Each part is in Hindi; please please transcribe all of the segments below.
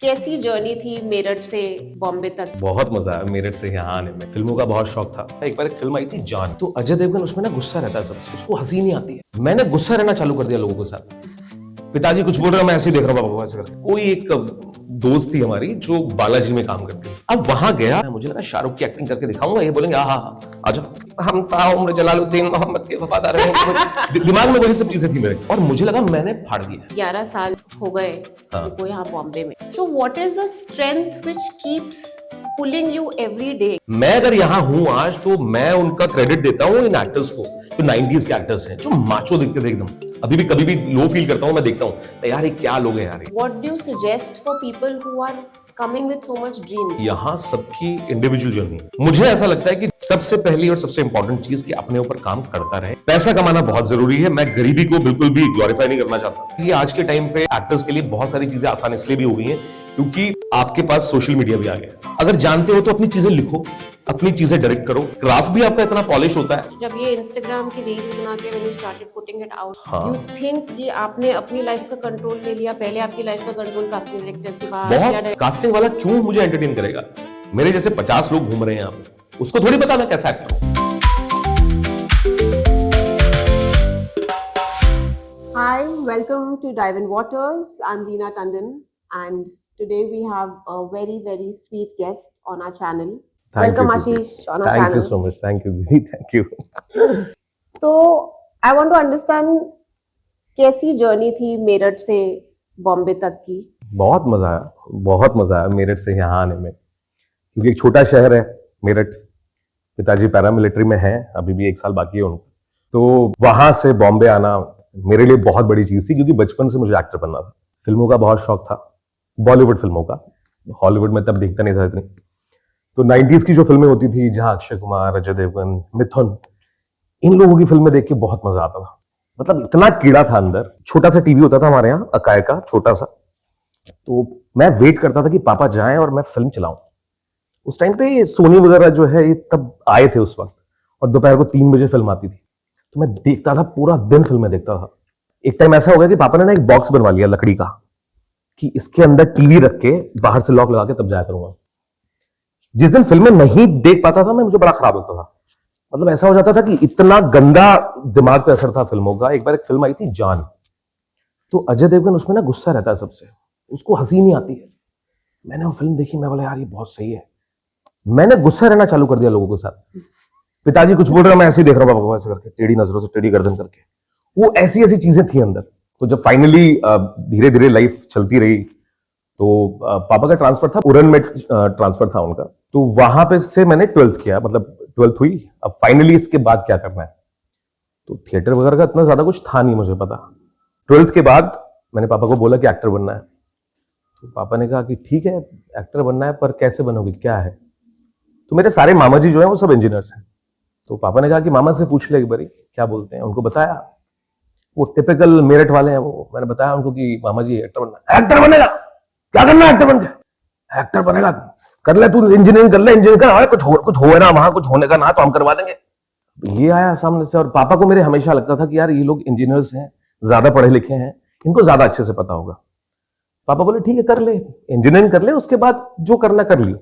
कैसी जर्नी थी मेरठ से बॉम्बे तक? बहुत मजा आया मेरठ से यहाँ आने में। फिल्मों का बहुत शौक था। एक बार एक फिल्म आई थी जान, तो अजय देवगन उसमें ना गुस्सा रहता है सबसे, उसको हंसी नहीं आती है। मैंने गुस्सा रहना चालू कर दिया लोगों के साथ। पिताजी कुछ बोल रहे हैं, मैं ऐसे ही देख रहा हूँ, बाबा ऐसे करके। कोई एक दोस्त थी हमारी जो बालाजी में काम करती है। अब वहां गया, मुझे लगा शाहरुख की एक्टिंग करके दिखाऊंगा, ये बोलेंगे हाँ आजा, हम ताउम्र जलालुद्दीन मोहम्मद के वफादार हैं। दिमाग में वही सब चीजें थी मेरे, और मुझे लगा मैंने फाड़ दिया। 11 साल हो गए तुमको यहाँ बॉम्बे में। सो what is the strength which keeps pulling you every day? मैं अगर यहाँ हूँ आज तो मैं उनका क्रेडिट देता हूँ इन एक्टर्स को जो 90s के एक्टर्स हैं, जो माचो दिखते थे एकदम। अभी भी कभी भी लो फील करता हूँ, मैं देखता हूँ यार ये क्या लोग हैं यार। What do you suggest for people who are coming with so much dreams? यहाँ सबकी इंडिविजुअल जर्नी। मुझे ऐसा लगता है कि सबसे पहली और सबसे इंपॉर्टेंट चीज कि अपने ऊपर काम करता रहे। पैसा कमाना बहुत जरूरी है, मैं गरीबी को बिल्कुल भी ग्लोरीफाई नहीं करना चाहता। ये आज के टाइम पे एक्टर्स के लिए बहुत सारी चीजें आसान इसलिए भी हो गई हैं क्योंकि आपके पास सोशल मीडिया भी आ गया। अगर जानते हो तो अपनी चीजें लिखो, अपनी चीजें डायरेक्ट करो। क्राफ्ट भी आपका इतना पॉलिश होता है। जब ये इंस्टाग्राम की रील्स बना के when you started putting it out, you think कि आपने अपनी लाइफ का कंट्रोल ले लिया? पहले आपकी लाइफ का कंट्रोल कास्टिंग डायरेक्टर्स के पास, बहुत कास्टिंग वाला क्यों मुझे एंटरटेन करेगा? मेरे जैसे 50 लोग घूम रहे हैं यहाँ पे, उसको थोड़ी पता मैं कैसा एक्टर हूँ। Hi, welcome to Dive in Waters. I'm Leena Tandon, and today we have a very, very sweet guest on our channel. Welcome, Ashish, on our channel. Thank you so much. Thank you, Didi. Thank you. तो I want to understand कैसी जर्नी थी मेरठ से बॉम्बे तक की? बहुत मजा आया मेरठ से यहाँ आने में, क्योंकि एक छोटा शहर है मेरठ। पिताजी पैरामिलिट्री में हैं, अभी भी 1 साल बाकी है उनको। तो वहां से बॉम्बे आना मेरे लिए बहुत बड़ी चीज थी, क्योंकि बचपन से मुझे एक्टर बनना था। फिल्मों का बहुत शौक था, बॉलीवुड फिल्मों का। हॉलीवुड में तब देखता नहीं था इतनी। तो 90s की जो फिल्में होती थी, जहां अक्षय कुमार, अजय देवगन, मिथुन, इन लोगों की फिल्में देख के बहुत मजा आता था। मतलब इतना कीड़ा था अंदर। छोटा सा टीवी होता था हमारे यहाँ, अकाय का छोटा सा, तो मैं वेट करता था कि पापा जाएं और मैं फिल्म चलाऊं। उस टाइम पे सोनी वगैरह जो है ये तब आए थे उस वक्त, और दोपहर को 3 बजे फिल्म आती थी, तो मैं देखता था, पूरा दिन फिल्में देखता था। एक टाइम ऐसा हो गया कि पापा ने ना एक बॉक्स बनवा लिया लकड़ी का, कि इसके अंदर टीवी रख के बाहर से लॉक लगा के तब जाया करूंगा। जिस दिन फिल्में नहीं देख पाता था मैं, मुझे बड़ा खराब लगता था। मतलब ऐसा हो जाता था कि इतना गंदा दिमाग पे असर था फिल्मों का। एक बार एक फिल्म आई थी जान, तो अजय देवगन उसमें ना गुस्सा रहता है सबसे, उसको हंसी नहीं आती है। मैंने वो फिल्म देखी, मैं बोला यार ये बहुत सही है। मैंने गुस्सा रहना चालू कर दिया लोगों के साथ। पिताजी कुछ बोल रहे हैं, मैं ऐसे ही देख रहा हूँ, बाबा ऐसे करके, टेढ़ी नजरों से, टेढ़ी गर्दन करके। वो ऐसी ऐसी चीजें थी अंदर। तो जब फाइनली धीरे धीरे लाइफ चलती रही, तो पापा का ट्रांसफर था, उरन में ट्रांसफर था उनका। तो वहां पे से मैंने 12th किया, मतलब 12th हुई। अब फाइनली इसके बाद क्या करना है, तो थिएटर वगैरह का इतना ज्यादा कुछ था नहीं मुझे पता। 12th के बाद मैंने पापा को बोला कि एक्टर बनना है। तो पापा ने कहा कि ठीक है एक्टर बनना है, पर कैसे बनोगे, क्या है? तो मेरे सारे मामा जी जो है वो सब इंजीनियर्स हैं। तो पापा ने कहा कि मामा से पूछ ले एक बारी क्या बोलते हैं। उनको बताया, वो टिपिकल मेरठ वाले हैं वो। मैंने बताया उनको कि मामा जी एक्टर बनना है। एक्टर बनेगा? क्या करना है एक्टर बन के? एक्टर बनेगा, कर ले तू, इंजीनियरिंग कर ले, इंजीनियरिंग का कुछ हो ना, वहां कुछ होने का ना, तो हम करवा देंगे। ये आया सामने से, और पापा को मेरे हमेशा लगता था कि यार ये लोग इंजीनियर्स हैं, ज्यादा पढ़े लिखे हैं, इनको ज्यादा अच्छे से पता होगा। पापा बोले ठीक है कर ले, इंजीनियरिंग कर ले, उसके बाद जो करना कर लियो।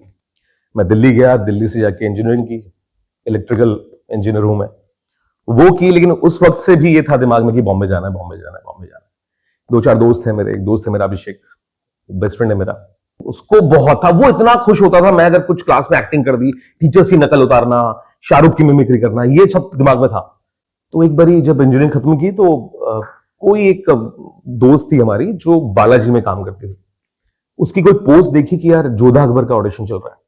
मैं दिल्ली गया, दिल्ली से जाके इंजीनियरिंग की, इलेक्ट्रिकल इंजीनियर हूं मैं, वो की। लेकिन उस वक्त से भी ये था दिमाग में कि बॉम्बे जाना है, बॉम्बे जाना है, बॉम्बे जाना है। 2-4 दोस्त हैं मेरे, एक दोस्त है मेरा अभिषेक, बेस्ट फ्रेंड है मेरा, उसको बहुत था। वो इतना खुश होता था मैं अगर कुछ क्लास में एक्टिंग कर दी, टीचर्स की नकल उतारना, शाहरुख की मिमिक्री करना, ये सब दिमाग में था। तो एक बारी जब इंजीनियरिंग खत्म की, तो कोई एक दोस्त थी हमारी जो बालाजी में काम करती थी, उसकी कोई पोस्ट देखी कि यार जोधा अकबर का ऑडिशन चल रहा है।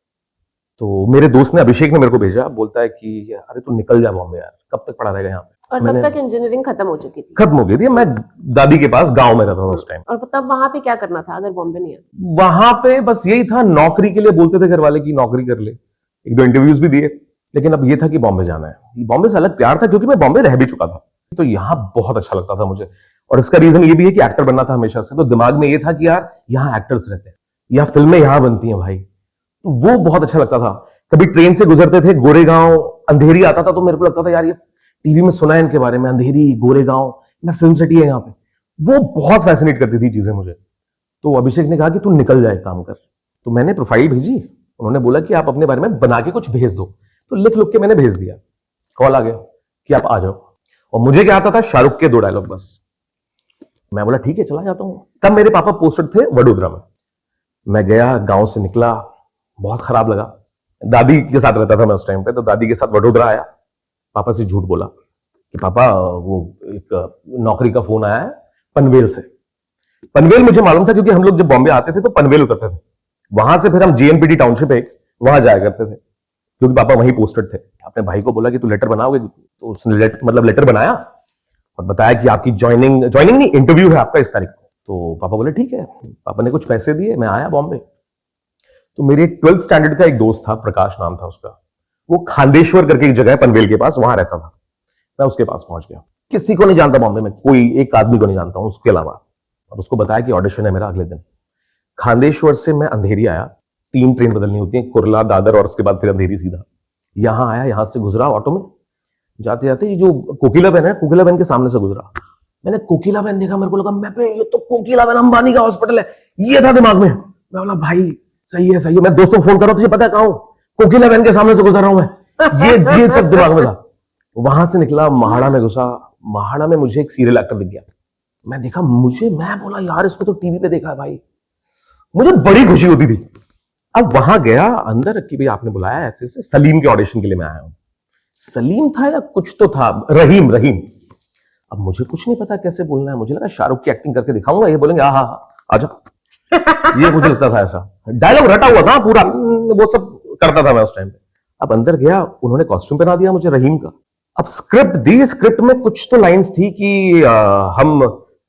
तो मेरे दोस्त ने, अभिषेक ने मेरे को भेजा, बोलता है कि अरे तू निकल जा बॉम्बे यार, कब तक पढ़ा रहेगा यहाँ पे। और तब तक इंजीनियरिंग खत्म हो चुकी थी? खत्म हो गई थी। मैं दादी के पास गांव में रहता था उस टाइम। और तब वहां पे क्या करना था अगर बॉम्बे नहीं आती? वहां पे बस यही था, नौकरी के लिए बोलते थे घर वाले की नौकरी कर ले। 1-2 इंटरव्यूज भी दिए, लेकिन अब ये था कि बॉम्बे जाना है। बॉम्बे से अलग प्यार था, क्योंकि मैं बॉम्बे रह भी चुका था, तो यहाँ बहुत अच्छा लगता था मुझे। और इसका रीजन ये भी है कि एक्टर बनना था हमेशा से, तो दिमाग में ये था कि यार यहाँ एक्टर्स रहते हैं, या फिल्में यहाँ बनती हैं भाई, तो वो बहुत अच्छा लगता था। कभी ट्रेन से गुजरते थे, गोरेगांव अंधेरी आता था, तो मेरे को लगता था यार ये टीवी में सुना है इनके बारे में, अंधेरी, गोरेगांव, ना फिल्म सिटी है यहाँ पे। वो बहुत फैसिनेट करती थी चीजें मुझे। तो अभिषेक ने कहा कि तू निकल जाए, काम कर। तो मैंने प्रोफाइल भेजी, उन्होंने बोला कि आप अपने बारे में बना के कुछ भेज दो, तो लिख के मैंने भेज दिया। कॉल आ गया कि आप आ जाओ, और मुझे क्या आता था, शाहरुख के 2 डायलॉग बस। मैं बोला ठीक है चला जाता हूं। तब मेरे पापा पोस्टेड थे वडोदरा में। मैं गया, गांव से निकला, बहुत खराब लगा। दादी के साथ रहता था मैं उस टाइम पे, तो दादी के साथ वडोदरा आया। पापा से झूठ बोला कि पापा वो एक नौकरी का फोन आया है पनवेल से। पनवेल मुझे मालूम था क्योंकि हम लोग जब बॉम्बे आते थे तो पनवेल उतरते थे, वहां से फिर हम जीएनपीटी टाउनशिप है वहां जाया करते थे, क्योंकि पापा वहीं पोस्टेड थे। अपने भाई को बोला कि तू लेटर बनाओगे, तो उसने लेटर बनाया और बताया कि आपकी ज्वाइनिंग नहीं, इंटरव्यू है आपका इस तारीख को। तो पापा बोले ठीक है। पापा ने कुछ पैसे दिए, मैं आया बॉम्बे। तो मेरे 12th स्टैंडर्ड का एक दोस्त था, प्रकाश नाम था उसका, वो खांडेश्वर करके एक जगह है पनवेल के पास, वहां रहता था। मैं उसके पास पहुंच गया। किसी को नहीं जानता बॉम्बे में, कोई एक आदमी को नहीं जानता हूं उसके अलावा। और उसको बताया कि ऑडिशन है मेरा अगले दिन। खांडेश्वर से मैं अंधेरी आया, 3 ट्रेन बदलनी होती है, कुर्ला, दादर और उसके बाद फिर अंधेरी सीधा। यहां आया, यहां से गुजरा ऑटो में, जाते जाते ये जो कोकिला बहन है, कोकिला बहन के सामने से गुजरा। मैंने कोकिला बहन देखा, मेरे को लगा मैं पे ये तो कोकिला बहन अंबानी का हॉस्पिटल है, ये था दिमाग में। मैं बोला भाई सही है सही है, मैं दोस्तों को फोन कर रहा हूं, तुझे पता है कहां हूं, कोकिला बहन के सामने से गुजर रहा हूं मैं। ये सब दिमाग में था। वहां से निकला, महाड़ा में घुसा। महाड़ा में मुझे एक सीरियल एक्टर दिख गया। मैं देखा, मैं बोला यार इसको तो टीवी पे देखा है भाई, मुझे बड़ी खुशी होती थी। अब वहां गया अंदर कि भाई आपने बुलाया ऐसे ऐसे, सलीम के ऑडिशन के लिए मैं आया हूं। सलीम था या कुछ तो था, रहीम। अब मुझे कुछ नहीं पता कैसे बोलना है, मुझे लगा शाहरुख की एक्टिंग करके दिखाऊंगा, ये बोलेंगे हाँ आजा। ये मुझे लगता था ऐसा, डायलॉग रटा हुआ था पूरा, वो सब करता था मैं उस टाइम पे। अब अंदर गया, उन्होंने कॉस्ट्यूम पहना दिया मुझे रहीम का। अब स्क्रिप्ट दी, स्क्रिप्ट में कुछ तो लाइंस थी कि हम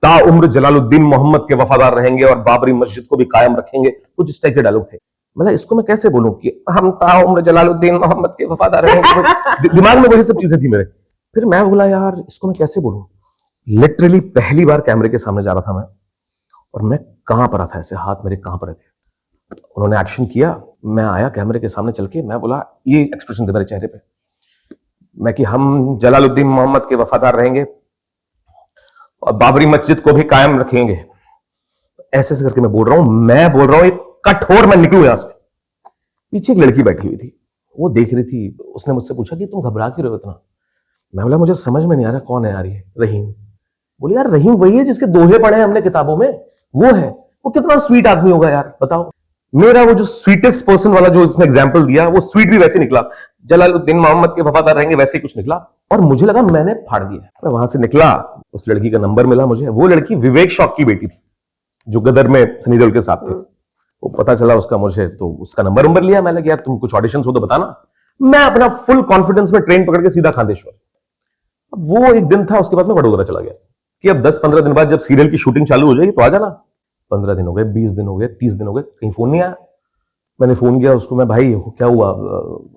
ताउम्र जलालुद्दीन मोहम्मद के वफादार रहेंगे और बाबरी मस्जिद को भी कायम रखेंगे, कुछ इस टाइप के डायलॉग थे। मतलब इसको मैं कैसे बोलूं कि हम ताउम्र जलालुद्दीन मोहम्मद के वफादार रहेंगे, दिमाग में वही सब चीजें थी मेरे। फिर मैं बोला यार इसको मैं कैसे बोलूं। लिटरली पहली बार कैमरे के सामने जा रहा था मैं, और मैं कांप रहा था, ऐसे हाथ मेरे कांप रहे थे। उन्होंने एक्शन किया, मैं आया कैमरे के सामने चल के, मैं बोला, ये एक्सप्रेशन थे मेरे चेहरे पे, मैं कि हम जलालुद्दीन मोहम्मद के वफादार रहेंगे और बाबरी मस्जिद को भी कायम रखेंगे। ऐसे ऐसे करके मैं बोल रहा हूं, एक कठोर, मैं निकलूं यहां से। पीछे एक लड़की बैठी हुई थी, वो देख रही थी। उसने मुझसे पूछा कि तुम घबरा क्यों रहे हो इतना। मैं बोला मुझे समझ में नहीं आ रहा कौन है यार ये। रहीम। बोली यार रहीम वही है जिसके दोहे पढ़े हैं हमने किताबों में, वो है। वो कितना स्वीट आदमी होगा यार, बताओ। मेरा वो जो स्वीटेस्ट पर्सन वाला जो इसने एग्जाम्पल दिया, वो स्वीट भी वैसे निकला, जलालुद्दीन मोहम्मद के वफादार रहेंगे वैसे ही कुछ निकला। और मुझे लगा मैंने फाड़ दिया। मैं वहां से निकला, उस लड़की का नंबर मिला मुझे। वो लड़की विवेक शॉक की बेटी थी, जो गदर में सनी देओल के साथ थे। वो पता चला उसका मुझे, तो उसका नंबर लिया मैंने कि यार तुम कुछ ऑडिशन हो तो बताना। मैं अपना फुल कॉन्फिडेंस में ट्रेन पकड़ के सीधा खांडेश्वर। अब वो एक दिन था, उसके बाद मैं वडोदरा चला गया कि अब 10-15 दिन बाद जब सीरियल की शूटिंग चालू हो जाएगी तो आ जाना। 15 दिन हो गए, 20 दिन हो गए, 30 दिन हो गए, कहीं फोन नहीं आया। मैंने फोन किया उसको, मैं भाई क्या हुआ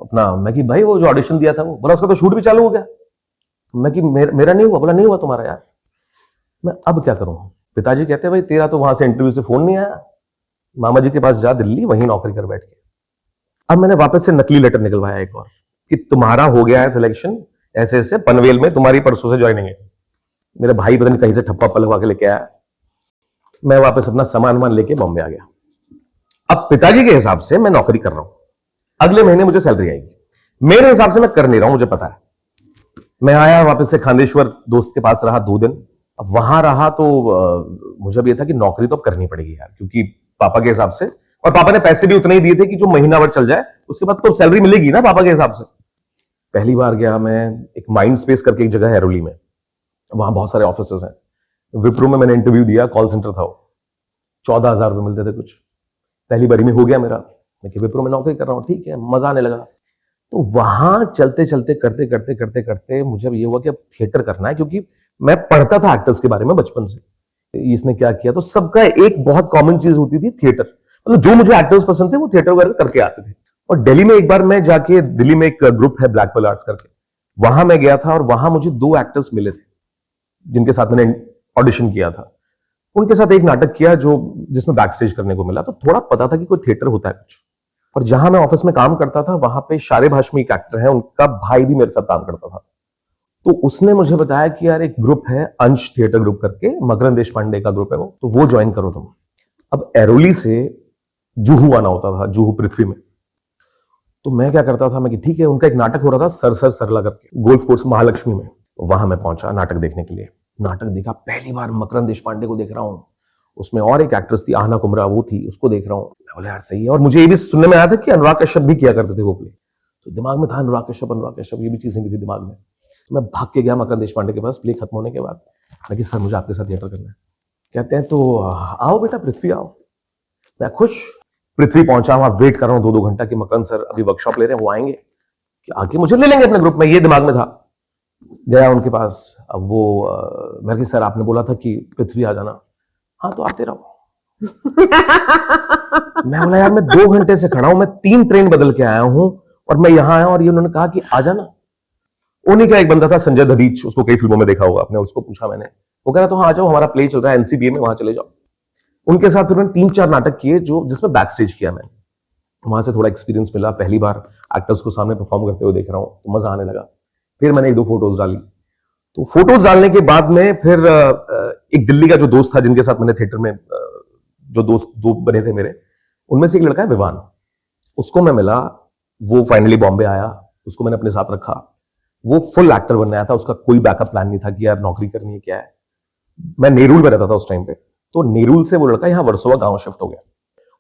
अपना, मैं कि भाई वो जो ऑडिशन दिया था वो, बोला उसका तो शूट भी चालू हो गया। मैं कि मेरा नहीं हुआ। बोला नहीं हुआ तुम्हारा यार। मैं अब क्या करूं। पिताजी कहते हैं भाई तेरा तो वहां से इंटरव्यू से फोन नहीं आया, मामा जी के पास जा दिल्ली, वहीं नौकरी कर बैठ के। अब मैंने वापस से नकली लेटर निकलवाया एक और कि तुम्हारा हो गया है सिलेक्शन, ऐसे ऐसे पनवेल में तुम्हारी परसों से ज्वाइनिंग है। मेरे भाई पता नहीं कहीं से ठप्पा पलवा के लेके आया। मैं वापस अपना सामान लेके बॉम्बे आ गया। अब पिताजी के हिसाब से मैं नौकरी कर रहा हूं, अगले महीने मुझे सैलरी आएगी। मेरे हिसाब से मैं कर नहीं रहा हूं, मुझे पता है। मैं आया वापस से खांडेश्वर, दोस्त के पास रहा 2 दिन। अब वहां रहा तो मुझे अब ये था कि नौकरी तो अब करनी पड़ेगी यार, क्योंकि पापा के हिसाब से, और पापा ने पैसे भी उतने ही दिए थे कि जो महीना भर चल जाए, उसके बाद तो सैलरी मिलेगी ना पापा के हिसाब से। पहली बार गया मैं एक माइंड स्पेस करके एक जगह है एरोली में, वहां बहुत सारे ऑफिसेस हैं। विप्रो में मैंने इंटरव्यू दिया, कॉल सेंटर था वो, 14,000 रुपए मिलते थे कुछ। पहली बारी में हो गया मेरा, मैं कि विप्रो में नौकरी कर रहा हूँ, ठीक है, मजा आने लगा। तो वहां चलते चलते करते करते करते करते मुझे अब ये हुआ कि अब थिएटर करना है, क्योंकि मैं पढ़ता था एक्टर्स के बारे में बचपन से, इसने क्या किया। तो सबका एक बहुत कॉमन चीज होती थी थिएटर, मतलब जो मुझे एक्टर्स पसंद थे वो थिएटर वगैरह करके आते थे। और दिल्ली में एक बार मैं जाके, दिल्ली में एक ग्रुप है ब्लैक पर्ल आर्ट्स करके, वहां मैं गया था और वहां मुझे 2 एक्टर्स मिले थे जिनके साथ मैंने ऑडिशन किया था। उनके साथ एक नाटक किया जो जिसमें बैक स्टेज करने को मिला, तो थोड़ा पता था कि कोई थिएटर होता है कुछ। और जहां मैं ऑफिस में काम करता था वहां पे शारेब हाशमी एक एक्टर है, उनका भाई भी मेरे साथ काम करता था। तो उसने मुझे बताया कि यार एक ग्रुप है अंश थिएटर ग्रुप करके, मकरंद देशपांडे का ग्रुप है वो, तो वो ज्वाइन करो तुम। अब एरोली से जुहू आना होता था, जुहू पृथ्वी में। तो मैं क्या करता था, मैं कि ठीक है, उनका एक नाटक हो रहा था सर सरला करके गोल्फ कोर्स महालक्ष्मी में, वहां मैं पहुंचा नाटक देखने के लिए। नाटक देखा, पहली बार मकरंद देशपांडे को देख रहा हूँ, उसमें और एक एक्ट्रेस थी आहना कुमरा, वो थी, उसको देख रहा हूँ। मैं बोला यार सही है। और मुझे ये भी सुनने में आया था कि अनुराग कश्यप भी किया करते थे वो प्ले, तो दिमाग में था अनुराग कश्यप, ये भी चीजें भी थी दिमाग में। तो मैं भाग के गया मकरंद देशपांडे के पास प्ले खत्म होने के बाद, लेकिन सर मुझे आपके साथ थिएटर करना है। कहते हैं तो आओ बेटा पृथ्वी आओ। मैं खुश पृथ्वी पहुंचा, वहां वेट कर रहा हूँ 2-2 घंटा कि मकरंद सर अभी वर्कशॉप ले रहे हैं, वो आएंगे कि आके मुझे ले लेंगे अपने ग्रुप में, ये दिमाग में था। गया उनके पास, अब वो मैं कि सर आपने बोला था कि पृथ्वी आ जाना। हाँ तो आते रहो। मैं बोला यार मैं 2 घंटे से खड़ा हूं, मैं 3 ट्रेन बदल के आया हूं और मैं यहां आया और ये उन्होंने कहा कि आ जाना। उन्हीं का एक बंदा था संजय दधीच, उसको कई फिल्मों में देखा होगा आपने, उसको पूछा मैंने, वो कह रहा तो हाँ आ जाओ, हमारा प्ले चल रहा है एनसीबीए में, वहां चले जाओ। उनके साथ फिर मैंने 3-4 नाटक किए जो जिसमें बैक स्टेज किया मैंने, वहां से थोड़ा एक्सपीरियंस मिला। पहली बार एक्टर्स को सामने परफॉर्म करते हुए देख रहा हूँ, तो मजा आने लगा। फिर मैंने 1-2 फोटोज डाली, तो फोटोज डालने के बाद में फिर एक दिल्ली का जो दोस्त था जिनके साथ मैंने थिएटर में जो दोस्त 2 बने थे मेरे, उनमें से एक लड़का है विवान, उसको मैं मिला, वो फाइनली बॉम्बे आया, उसको मैंने अपने साथ रखा। वो फुल एक्टर बनने आया था, उसका कोई बैकअप प्लान नहीं था कि यार नौकरी करनी है क्या है। मैं नेरुल में रहता था उस टाइम पे, तो नेरुल से वो लड़का यहाँ वर्सोवा गांव शिफ्ट हो गया।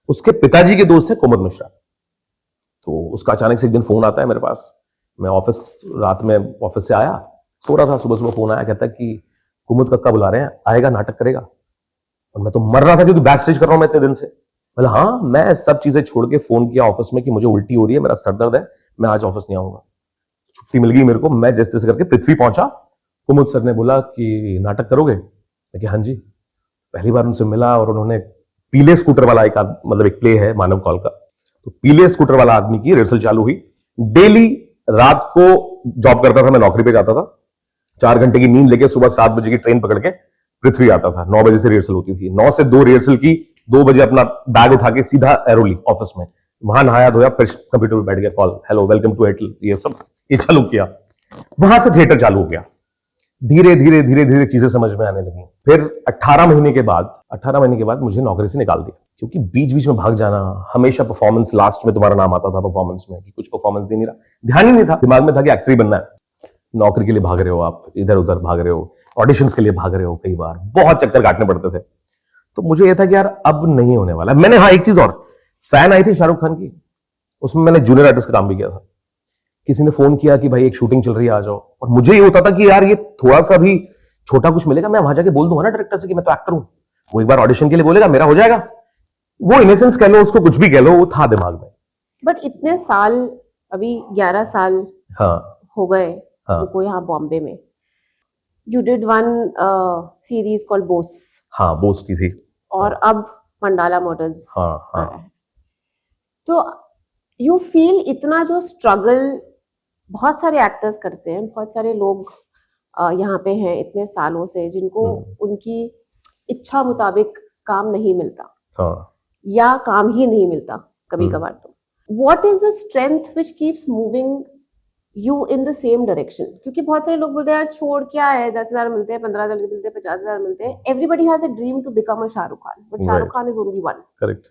उसके पिताजी के दोस्त थे कुमुद मिश्रा, तो उसका अचानक से एक दिन फोन आता है मेरे पास। मैं ऑफिस, रात में ऑफिस से आया, सो रहा था, सुबह फोन आया, कहता है कि कुमुद कक्का बुला रहे हैं, आएगा, नाटक करेगा। और मैं तो मर रहा था क्योंकि बैक स्टेज कर रहा हूं मैं इतने दिन से। बोला हाँ। मैं सब चीजें छोड़ के फोन किया ऑफिस में कि मुझे उल्टी हो रही है, मेरा सर दर्द है, मैं आज ऑफिस नहीं आऊंगा। छुट्टी मिल गई मेरे को, मैं जैसे तैसे करके पृथ्वी पहुंचा। कुमुद सर ने बोला कि नाटक करोगे? मैं हाँ जी। पहली बार उनसे मिला और उन्होंने पीले स्कूटर वाला एक मतलब एक प्ले है मानव कौल का, तो पीले स्कूटर वाला आदमी की रिहर्सल चालू हुई। डेली रात को जॉब करता था, मैं नौकरी पे जाता था, 4 घंटे की नींद लेके सुबह 7 बजे की ट्रेन पकड़ के पृथ्वी आता था। 9 बजे से रिहर्सल होती थी, 9 से 2 रिहर्सल की, 2 बजे अपना बैग उठा के सीधा एरोली ऑफिस में, वहां नहाया धोया, फिर कंप्यूटर पे बैठ गया, call, hello welcome to Airtel, ये सब ये चालू किया। वहां से थिएटर चालू हो गया। धीरे धीरे चीजें समझ में आने लगी। फिर 18 महीने के बाद मुझे नौकरी से निकाल दिया, क्योंकि बीच बीच में भाग जाना, हमेशा परफॉर्मेंस, लास्ट में तुम्हारा नाम आता था परफॉर्मेंस में कि कुछ परफॉर्मेंस दे नहीं रहा, ध्यान ही नहीं था, दिमाग में था कि एक्टर ही बनना है। नौकरी के लिए भाग रहे हो आप, इधर उधर भाग रहे हो, ऑडिशंस के लिए भाग रहे हो, कई बार बहुत चक्कर काटने पड़ते थे। तो मुझे यह था कि यार अब नहीं होने वाला। मैंने हाँ एक चीज और, फैन आई थी शाहरुख खान की, उसमें मैंने जूनियर आर्टिस्ट का काम भी किया था। किसी ने फोन किया कि भाई एक शूटिंग चल रही है, आ जाओ, और मुझे ये होता था कि यार ये थोड़ा सा भी छोटा कुछ मिलेगा, मैं वहां जाके बोल दूंगा ना डायरेक्टर से कि मैं तो एक्टर हूं, वो एक बार ऑडिशन के लिए बोलेगा, मेरा हो जाएगा। वो इनोसेंस कह लो, उसको कुछ भी कह लो, वो था दिमाग में। बट इतने साल, अभी 11 साल हाँ हो गए हाँ तुमको यहाँ बॉम्बे में। You did one series called Bose. हाँ बोस की थी, और अब मंडाला मोटर्स। हाँ। तो यू फील इतना जो स्ट्रगल बहुत सारे एक्टर्स करते हैं, बहुत सारे लोग यहाँ पे हैं इतने सालों से जिनको उनकी इच्छा मुताबिक काम नहीं मिलता, हाँ, या काम ही नहीं मिलता कभी कभार। तो what is the strength which keeps moving you in the same direction? क्योंकि बहुत सारे लोग बोलते हैं यार छोड़ क्या है, 10,000 मिलते हैं, 15,000 मिलते हैं, 50,000 मिलते हैं। Everybody has a dream to become a Shahrukh Khan, but Shahrukh Khan is only one. Correct.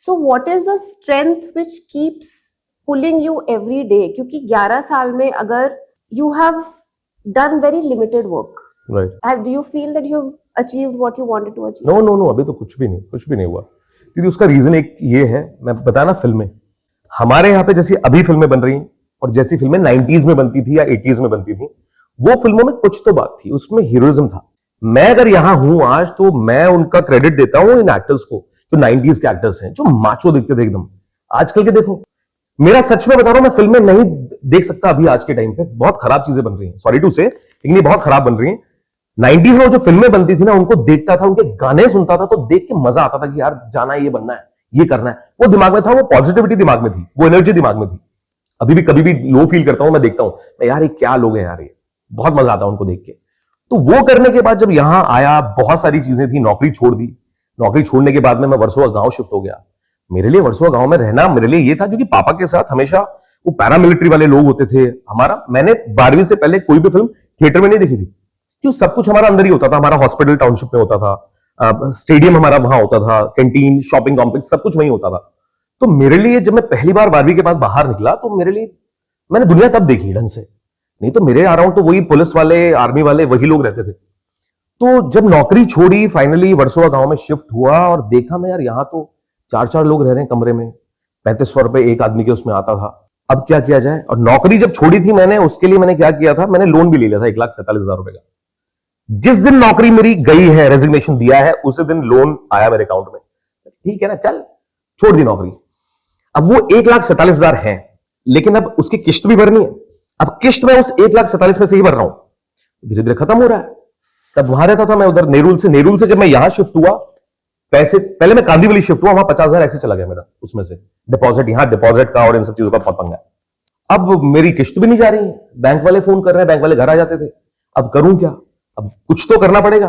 So what is the strength which keeps pulling you every day? क्योंकि 11 साल में अगर you have done very limited work, right, do you feel that you have achieved what you wanted to achieve? No, अभी तो कुछ भी नहीं हुआ। क्योंकि उसका रीजन एक ये है, मैं बताना, फिल्में हमारे यहाँ पे जैसी अभी फिल्में बन रही हैं और जैसी फिल्में 90s में बनती थी या 80s में बनती थी, वो फिल्मों में कुछ तो बात थी, उसमें हीरोइज्म था। मैं अगर यहां हूं आज तो मैं उनका क्रेडिट देता हूं इन एक्टर्स को जो 90s के एक्टर्स हैं, जो माचो दिखते थे एकदम। आजकल के देखो, मेरा सच में बता रहा हूं, मैं फिल्में नहीं देख सकता अभी आज के टाइम पे, बहुत खराब चीजें बन रही हैं, सॉरी टू से, लेकिन ये बहुत खराब बन रही हैं। 90s में जो फिल्में बनती थी ना, उनको देखता था, उनके गाने सुनता था, तो देख के मजा आता था कि यार जाना है, ये बनना है, ये करना है। वो दिमाग में था, वो पॉजिटिविटी दिमाग में थी, वो एनर्जी दिमाग में थी। अभी भी कभी भी लो फील करता हूं, मैं देखता हूं यार ये क्या लोग हैं यार, ये बहुत मजा आता है उनको देख के। तो वो करने के बाद जब यहां आया, बहुत सारी चीजें थी, नौकरी छोड़ दी। नौकरी छोड़ने के बाद में मैं वर्सोवा गांव शिफ्ट हो गया। मेरे लिए वर्सोवा गांव में रहना मेरे लिए ये था क्योंकि पापा के साथ हमेशा वो पैरामिलिट्री वाले लोग होते थे। मैंने 12वीं से पहले कोई भी फिल्म थिएटर में नहीं देखी थी, क्यों, सब कुछ हमारा अंदर ही होता था। हमारा हॉस्पिटल टाउनशिप में होता था, स्टेडियम हमारा वहां होता था, कैंटीन, शॉपिंग कॉम्प्लेक्स, सब कुछ वहीं होता था। तो मेरे लिए जब मैं पहली बार 12वीं के बाद बाहर निकला तो मेरे लिए मैंने दुनिया तब देखी ढंग से, नहीं तो मेरे अराउंड तो वही पुलिस वाले, आर्मी वाले, वही लोग रहते थे। तो जब नौकरी छोड़ी, फाइनली वर्सोवा गांव में शिफ्ट हुआ और देखा मैं यार यहाँ तो 4-4 लोग रह रहे हैं कमरे में, 3500 रुपए एक आदमी के उसमें आता था। अब क्या किया जाए? और नौकरी जब छोड़ी थी मैंने, उसके लिए मैंने क्या किया था, मैंने लोन भी ले लिया था 1,47,000 रुपए का। जिस दिन नौकरी मेरी गई है, रेजिग्नेशन दिया है, उसी दिन लोन आया मेरे अकाउंट में। ठीक है ना, चल छोड़ दी नौकरी। अब वो 1,47,000 है, लेकिन अब उसकी किस्त भी भरनी है। अब किस्त मैं उस 1,47,000 में से ही भर रहा हूं, धीरे धीरे खत्म हो रहा है। तब वहां रहता था मैं उधर नेरुल से जब मैं यहां शिफ्ट हुआ, पैसे पहले मैं कांदीवली शिफ्ट हुआ, वहां 50,000 ऐसे चला गया मेरा, उसमें से डिपॉजिट, यहां डिपॉजिट का और इन सब चीजों का बहुत पंगा है। अब मेरी किस्त भी नहीं जा रही है, बैंक वाले फोन कर रहे हैं, बैंक वाले घर आ जाते थे। अब करूं क्या? अब कुछ तो करना पड़ेगा।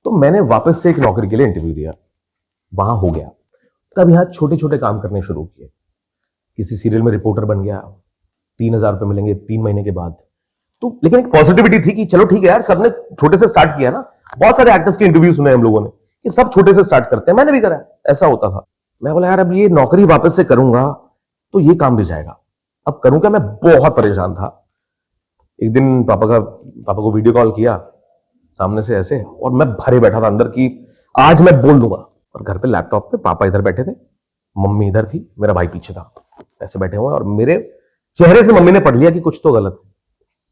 तो मैंने वापस से एक नौकरी के लिए इंटरव्यू दिया, वहां हो गया। तब यहां छोटे छोटे काम करने शुरू किए। किसी सीरियल में रिपोर्टर बन गया, 3,000 रुपए मिलेंगे 3 महीने के बाद। तो लेकिन एक पॉजिटिविटी थी कि चलो ठीक है यार, सबने छोटे से स्टार्ट किया ना। बहुत सारे एक्टर्स के इंटरव्यू सुने हम लोगों ने कि सब छोटे से स्टार्ट करते हैं, मैंने भी करा, ऐसा होता था। मैं बोला यार अब ये नौकरी वापस से करूंगा तो ये काम भी जाएगा, अब करूंगा। मैं बहुत परेशान था। एक दिन पापा को वीडियो कॉल किया सामने से ऐसे, और मैं भरे बैठा था अंदर कि आज मैं बोल दूंगा। और घर पे लैपटॉप पे पापा इधर बैठे थे, मम्मी इधर थी, मेरा भाई पीछे था, ऐसे बैठे हुए। और मेरे चेहरे से मम्मी ने पढ़ लिया कि कुछ तो गलत है।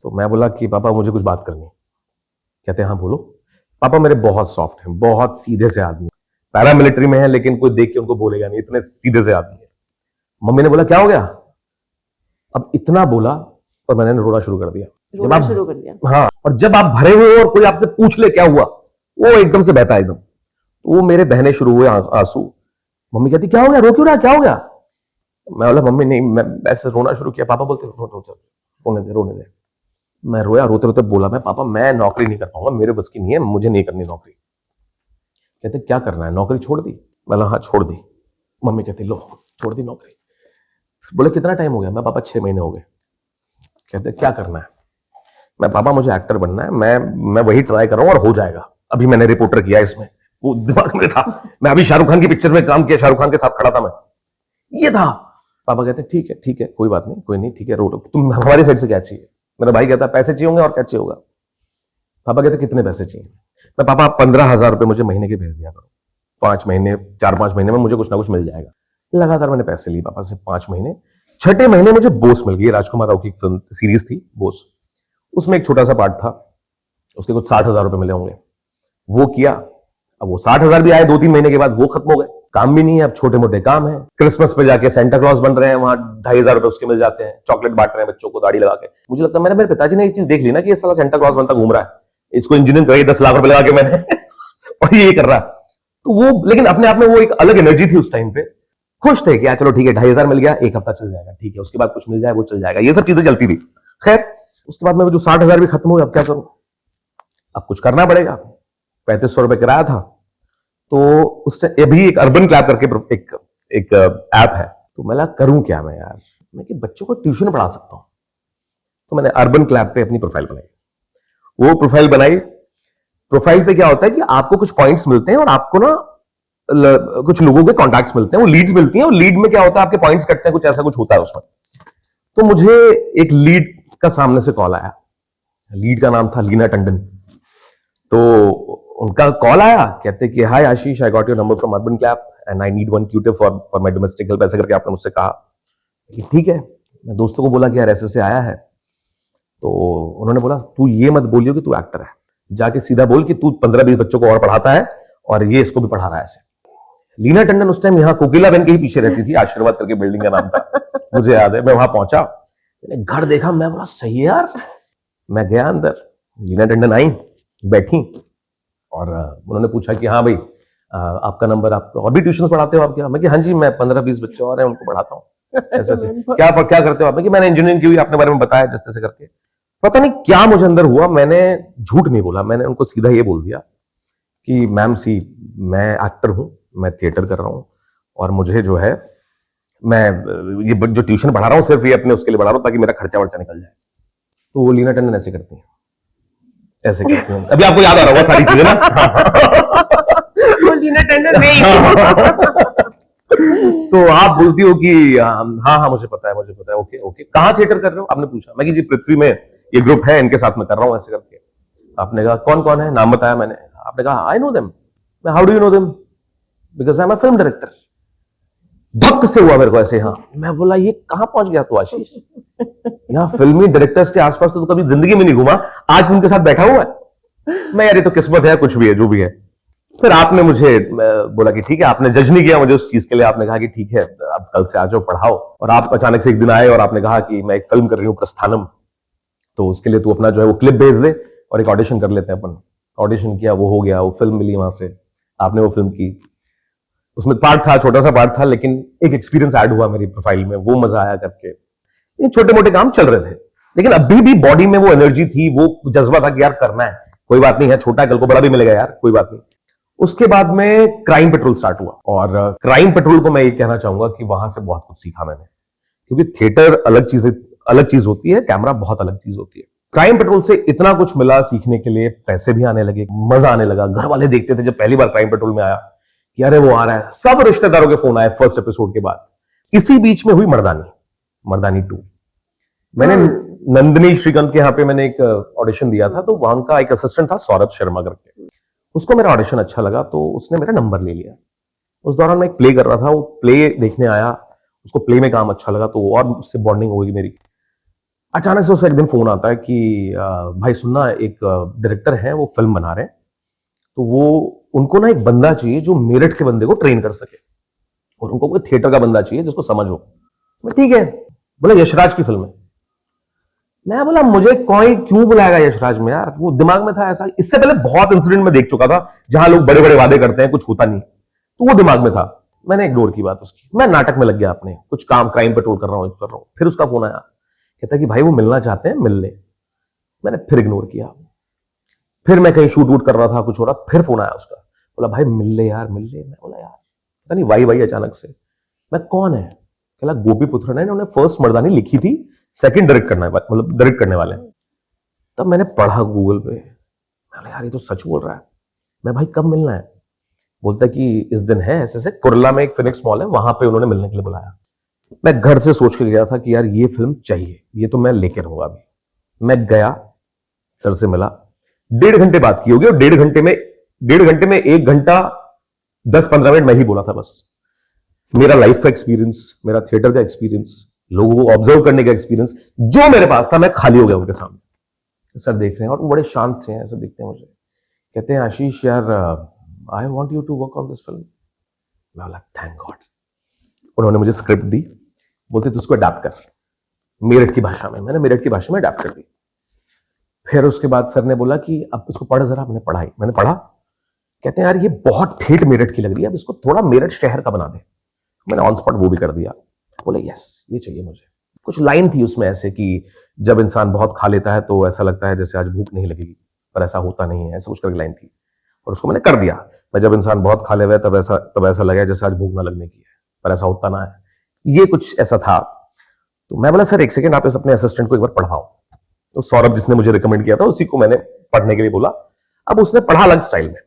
तो मैं बोला कि पापा मुझे कुछ बात करनी है। कहते हैं हाँ बोलो। पापा मेरे बहुत सॉफ्ट हैं, बहुत सीधे से आदमी, पैरामिलिट्री में है लेकिन कोई देख के उनको बोलेगा नहीं, इतने सीधे से आदमी है। मम्मी ने बोला क्या हो गया? अब इतना बोला और मैंने रोना शुरू कर दिया। रोना शुरू कर दिया? हाँ, और जब आप भरे हुए और कोई आपसे पूछ ले क्या हुआ, वो एकदम से बहता एकदम। तो वो मेरे बहने शुरू हुए आंसू। मम्मी कहती क्या हो गया, रो क्यों रहा, क्या हो गया? मैं बोला मम्मी नहीं, मैं ऐसे रोना शुरू किया। पापा बोलते रोने दे। मैं रोया, रोते रोते बोला मैं पापा मैं नौकरी नहीं कर पाऊंगा, मेरे बस की नहीं है, मुझे नहीं करनी नौकरी। कहते क्या करना है, नौकरी छोड़ दी? मैं हाँ छोड़ दी। मम्मी कहती लो छोड़ दी नौकरी। बोले कितना टाइम हो गया? मैं पापा 6 महीने हो गए। कहते क्या करना है? मैं पापा मुझे एक्टर बनना है, मैं वही ट्राई कर रहा हूं और हो जाएगा। अभी मैंने रिपोर्टर किया, इसमें वो दिमाग में था। मैं अभी शाहरुख खान की पिक्चर में काम किया, शाहरुख खान के साथ खड़ा था मैं, ये था। पापा कहते ठीक है कोई बात नहीं, कोई नहीं, ठीक है रो, तुम हमारी साइड से क्या चाहिए? मेरा भाई कहता पैसे चाहिए होंगे और क्या चाहिए होगा? पापा कहते कितने पैसे चाहिए? मैं पापा 15,000 रुपए मुझे महीने के भेज दिया करो, 5 महीने 4-5 महीने में मुझे कुछ ना कुछ मिल जाएगा। लगातार मैंने पैसे लिए पापा से 5 महीने। 6ठे महीने मुझे बोस मिल गई, राजकुमार राव की फिल्म सीरीज थी बोस, उसमें एक छोटा सा पार्ट था, उसके कुछ 60,000 रुपए मिले होंगे, वो किया। अब वो 60,000 भी आए 2-3 महीने के बाद, वो खत्म हो गए। काम भी नहीं है, अब छोटे मोटे काम है। क्रिसमस पे जाके सेंटा क्लॉज बन रहे हैं, वहां 2,500 रुपए उसके मिल जाते हैं, चॉकलेट बांट रहे हैं बच्चों को दाढ़ी लगा के। मुझे लगता है मैंने मेरे पिताजी ने ये चीज देख ली ना कि ये साला सेंटा क्लॉज बनता घूम रहा है, इसको इंजीनियरिंग कराई 10 लाख रुपए लगा के मैंने और ये कर रहा है। तो वो लेकिन अपने आप में वो एक अलग एनर्जी थी उस टाइम पे। खुश थे कि चलो ठीक है 2,500 मिल गया, एक हफ्ता चल जाएगा, ठीक है, उसके बाद कुछ मिल जाए वो चल जाएगा, ये सब चीजें चलती थी। खैर उसके बाद में जो 60,000 भी खत्म हो गया, अब क्या करूं? अब कुछ करना पड़ेगा। 3,500 रुपए किराया था। तो उस अभी एक अर्बन क्लैब करके एक ऐप है, तो मैं लगा करूं क्या मैं यार, मैं कि बच्चों को ट्यूशन पढ़ा सकता हूं। तो मैंने अर्बन क्लैब पे अपनी प्रोफाइल बनाई। वो प्रोफाइल बनाई, प्रोफाइल पे क्या होता है कि आपको कुछ पॉइंट्स मिलते हैं और आपको ना कुछ लोगों के कॉन्टैक्ट्स मिलते हैं, वो लीड्स मिलती हैं, और लीड में क्या होता है आपके पॉइंट्स कटते हैं, कुछ ऐसा कुछ होता है उसमें। तो मुझे एक लीड का सामने से कॉल आया, लीड का नाम था लीना टंडन। तो उनका कॉल आया, कहते कि hi Ashish, I got your number from Urban Clap and I need one tutor for my domestic help, ऐसे करके आपने मुझसे कहा। ठीक है, मैं दोस्तों को बोला कि यार ऐसे आया है। तो उन्होंने बोला तू ये मत बोलियो कि तू एक्टर है, जाके सीधा बोल कि तू 15-20 बच्चों को और पढ़ाता है और ये इसको भी पढ़ा रहा है ऐसे। लीना टंडन उस टाइम यहाँ कोकिला बहन के ही पीछे रहती थी, आशीर्वाद करके बिल्डिंग का नाम था, मुझे याद है। मैं वहां पहुंचा, मैंने घर देखा, मैं बोला सही है यार। मैं गया अंदर, लीना टंडन आई, बैठी, और उन्होंने पूछा कि हाँ भाई आपका नंबर, आप और भी ट्यूशन पढ़ाते हो आप क्या? मैं कि हाँ जी, मैं 15-20 बच्चे और हैं उनको पढ़ाता हूँ ऐसे से। क्या करते हो आप? कि मैंने इंजीनियरिंग की हुई, आपने बारे में बताया जिस तरह से करके। पता नहीं क्या मुझे अंदर हुआ, मैंने झूठ नहीं बोला, मैंने उनको सीधा ये बोल दिया कि मैम सी मैं एक्टर हूं, मैं थिएटर कर रहा हूं, और मुझे जो है मैं ये जो ट्यूशन पढ़ा रहा हूं सिर्फ ये अपने उसके लिए पढ़ा रहा हूं ताकि मेरा खर्चा वर्चा निकल जाए। तो वो लीना टंडन ऐसे करती हैं, ऐसे करती हैं। अभी आपको याद आ रहा होगा सारी चीजें ना। टीना टंडन मैं ही तो आप बोलती हो कि हाँ हाँ मुझे पता है ओके ओके कहाँ थिएटर कर रहे हो आपने पूछा मैं कि जी पृथ्वी में ये ग्रुप है इनके साथ मैं कर रहा हूँ ऐसे करके आपने कहा कौन कौन है नाम बताया मैंने आपने कहा आई नो देम मैं how do you know them because I am a film director धक से हुआ मेरे को ऐसे हाँ मैं बोला ये कहाँ पहुंच गया तू आशीष यहाँ फिल्मी डायरेक्टर्स के आसपास तो कभी जिंदगी में नहीं घूमा आज उनके साथ बैठा हुआ है मैं यार ये तो किस्मत है कुछ भी है जो भी है फिर आपने मुझे बोला कि ठीक है आपने जज नहीं किया मुझे उस चीज के लिए आपने कहा कि ठीक है अब कल से आ जाओ पढ़ाओ और आप अचानक से एक दिन आए और आपने कहा कि मैं एक फिल्म कर रही हूँ प्रस्थानम तो उसके लिए तू अपना जो है वो क्लिप भेज दे और एक ऑडिशन कर लेते हैं अपन ऑडिशन किया वो हो गया वो फिल्म मिली वहां से आपने वो फिल्म की उसमें पार्ट था छोटा सा पार्ट था लेकिन एक एक्सपीरियंस ऐड हुआ मेरी प्रोफाइल में वो मजा आया करके छोटे मोटे काम चल रहे थे लेकिन अभी भी बॉडी में वो एनर्जी थी वो जज्बा था कि यार करना है कोई बात नहीं है छोटा कल को बड़ा भी मिलेगा यार कोई बात नहीं उसके बाद में क्राइम पेट्रोल स्टार्ट हुआ और क्राइम पेट्रोल को मैं ये कहना चाहूंगा कि वहां से बहुत कुछ सीखा मैंने क्योंकि थिएटर अलग चीज होती है कैमरा बहुत अलग चीज होती है क्राइम पेट्रोल से इतना कुछ मिला सीखने के लिए पैसे भी आने लगे मजा आने लगा घर वाले देखते थे जब पहली बार क्राइम पेट्रोल में आया कि अरे वो आ रहा है सब रिश्तेदारों के फोन आए फर्स्ट एपिसोड के बाद इसी बीच में हुई मर्दानी 2 मैंने नंदिनी श्रीकांत के यहाँ पे मैंने एक ऑडिशन दिया था तो वहां का एक असिस्टेंट था सौरभ शर्मा करके उसको मेरा ऑडिशन अच्छा लगा तो उसने मेरा नंबर ले लिया उस दौरान मैं एक प्ले कर रहा था वो प्ले देखने आया उसको प्ले में काम अच्छा लगा तो और उससे बॉन्डिंग होगी मेरी अचानक से उसका एक दिन फोन आता है कि भाई सुनना एक डायरेक्टर है वो फिल्म बना रहे हैं तो वो उनको ना एक बंदा चाहिए जो मेरठ के बंदे को ट्रेन कर सके और उनको कोई थिएटर का बंदा चाहिए जिसको समझ हो मैं ठीक है बोला यशराज की फिल्म है मैं बोला मुझे कोई क्यों बुलाएगा यशराज में यार वो दिमाग में था ऐसा इससे पहले बहुत इंसिडेंट में देख चुका था जहां लोग बड़े बड़े वादे करते हैं कुछ होता नहीं तो वो दिमाग में था मैंने इग्नोर की बात उसकी मैं नाटक में लग गया अपने कुछ काम क्राइम पेट्रोल कर रहा हूं फिर उसका फोन आया कहता कि भाई वो मिलना चाहते हैं मिल ले मैंने फिर इग्नोर किया फिर मैं कहीं शूट वूट कर रहा था कुछ हो रहा फिर फोन आया उसका बोला भाई मिल ले मैं बोला यार पता नहीं वाई अचानक से मैं कौन है कहला गोपी पुत्र ने उन्होंने फर्स्ट मर्दानी लिखी थी सेकंड डायरेक्ट करने वाले तब मैंने पढ़ा गूगल पे मैंने यार ये तो सच बोल रहा है मैं भाई कब मिलना है बोलता कि इस दिन है ऐसे कुरला में एक फिनिक्स मॉल है वहां पे उन्होंने मिलने के लिए बुलाया मैं घर से सोच के गया था कि यार ये फिल्म चाहिए ये तो मैं लेके रहूंगा अभी मैं गया सर से मिला 1.5 घंटे बात की होगी और 1.5 घंटे में 1 घंटा 10-15 मिनट मैं ही बोला था बस मेरा लाइफ का एक्सपीरियंस मेरा थिएटर का एक्सपीरियंस लोगों को ऑब्जर्व करने का एक्सपीरियंस जो मेरे पास था मैं खाली हो गया उनके सामने सर देख रहे हैं और वो बड़े शांत से हैं ऐसे देखते हैं मुझे कहते हैं आशीष यार I want you to work on this film मैं बोला थैंक गॉड उन्होंने मुझे स्क्रिप्ट दी बोलते तू उसको अडैप्ट कर मेरठ की भाषा में मैंने मेरठ की भाषा में अडैप्ट कर दी फिर उसके बाद सर ने बोला कि अब इसको पढ़ जरा मैंने पढ़ा कहते हैं यार ये बहुत ठेठ मेरठ की लग रही है अब इसको थोड़ा मेरठ शहर का बना दे मैंने ऑन स्पॉट वो भी कर दिया बोले यस ये चाहिए मुझे कुछ लाइन थी उसमें ऐसे कि जब इंसान बहुत खा लेता है तो ऐसा लगता है जैसे आज भूख नहीं लगेगी पर ऐसा होता नहीं है ऐसा कुछ करके लाइन थी और उसको मैंने कर दिया मैं जब इंसान बहुत खा ले हुआ तब ऐसा लगा जैसे आज भूख ना लगने की है पर ऐसा होता ना है ये कुछ ऐसा था तो मैं बोला सर एक सेकेंड आप इस अपने असिस्टेंट को एक बार पढ़ाओ तो सौरभ जिसने मुझे रिकमेंड किया था उसी को मैंने पढ़ने के लिए बोला अब उसने पढ़ा अलग स्टाइल में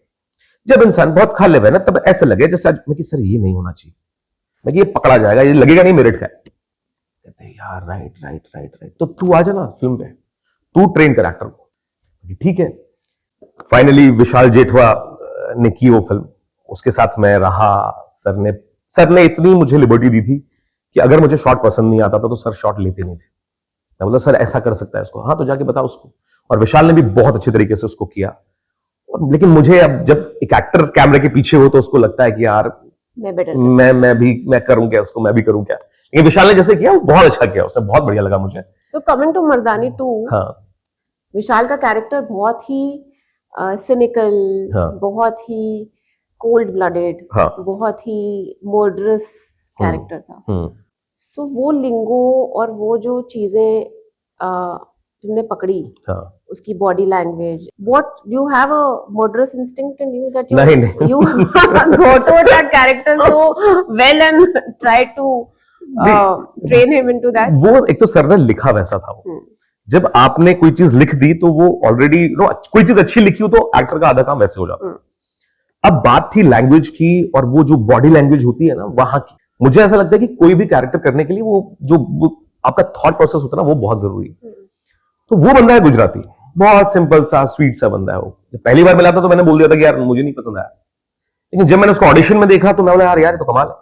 जब इंसान बहुत खा ले हुआ ना तब ऐसे लगे जैसे आज मैं कि सर ये नहीं होना चाहिए मैं कि ये पकड़ा जाएगा ये लगेगा नहीं मेरिट का कहते हैं यार राइट तो तू आ जाना फिल्म पे तू ट्रेन कर एक्टर को ठीक है फाइनली विशाल जेठवा ने की वो फिल्म उसके साथ मैं रहा सर ने इतनी मुझे लिबर्टी दी थी कि अगर मुझे शॉट पसंद नहीं आता था तो सर शॉट लेते नहीं थे मैं बोला सर ऐसा कर सकता है इसको हाँ तो जाके बता उसको और विशाल ने भी बहुत अच्छे तरीके से उसको किया और लेकिन मुझे अब जब एक एक्टर कैमरे के पीछे हो तो उसको लगता है कि यार मैं करूं क्या उसको मैं भी करूं क्या लेकिन विशाल ने जैसे किया वो बहुत अच्छा किया उसने बहुत बढ़िया लगा मुझे सो कमिंग टू मर्दानी 2 हाँ विशाल का कैरेक्टर बहुत ही सिनिकल बहुत ही कोल्ड ब्लडेड बहुत ही मर्डरस कैरेक्टर था सो वो लिंगो और वो जो चीजें तुमने पकड़ी उसकी body language what you have a murderous instinct in you that you go to that character so well and try to train him into that वो एक तो सर ने लिखा वैसा था वो जब आपने कोई चीज लिख दी तो वो ऑलरेडी कोई चीज अच्छी लिखी हो तो एक्टर का आधा काम वैसे हो जाता अब बात थी लैंग्वेज की, और वो जो बॉडी लैंग्वेज होती है ना वहां की, मुझे ऐसा लगता है कि कोई भी कैरेक्टर करने के लिए वो आपका थॉट प्रोसेस होता है ना, वो बहुत जरूरी है। तो वो बंदा है गुजराती, बहुत सिंपल सा स्वीट सा बंदा है वो। जब पहली बार मिला था तो मैंने बोल दिया था कि यार मुझे नहीं पसंद आया, लेकिन जब मैंने उसको ऑडिशन में देखा तो मैं बोला यार यार ये तो कमाल है।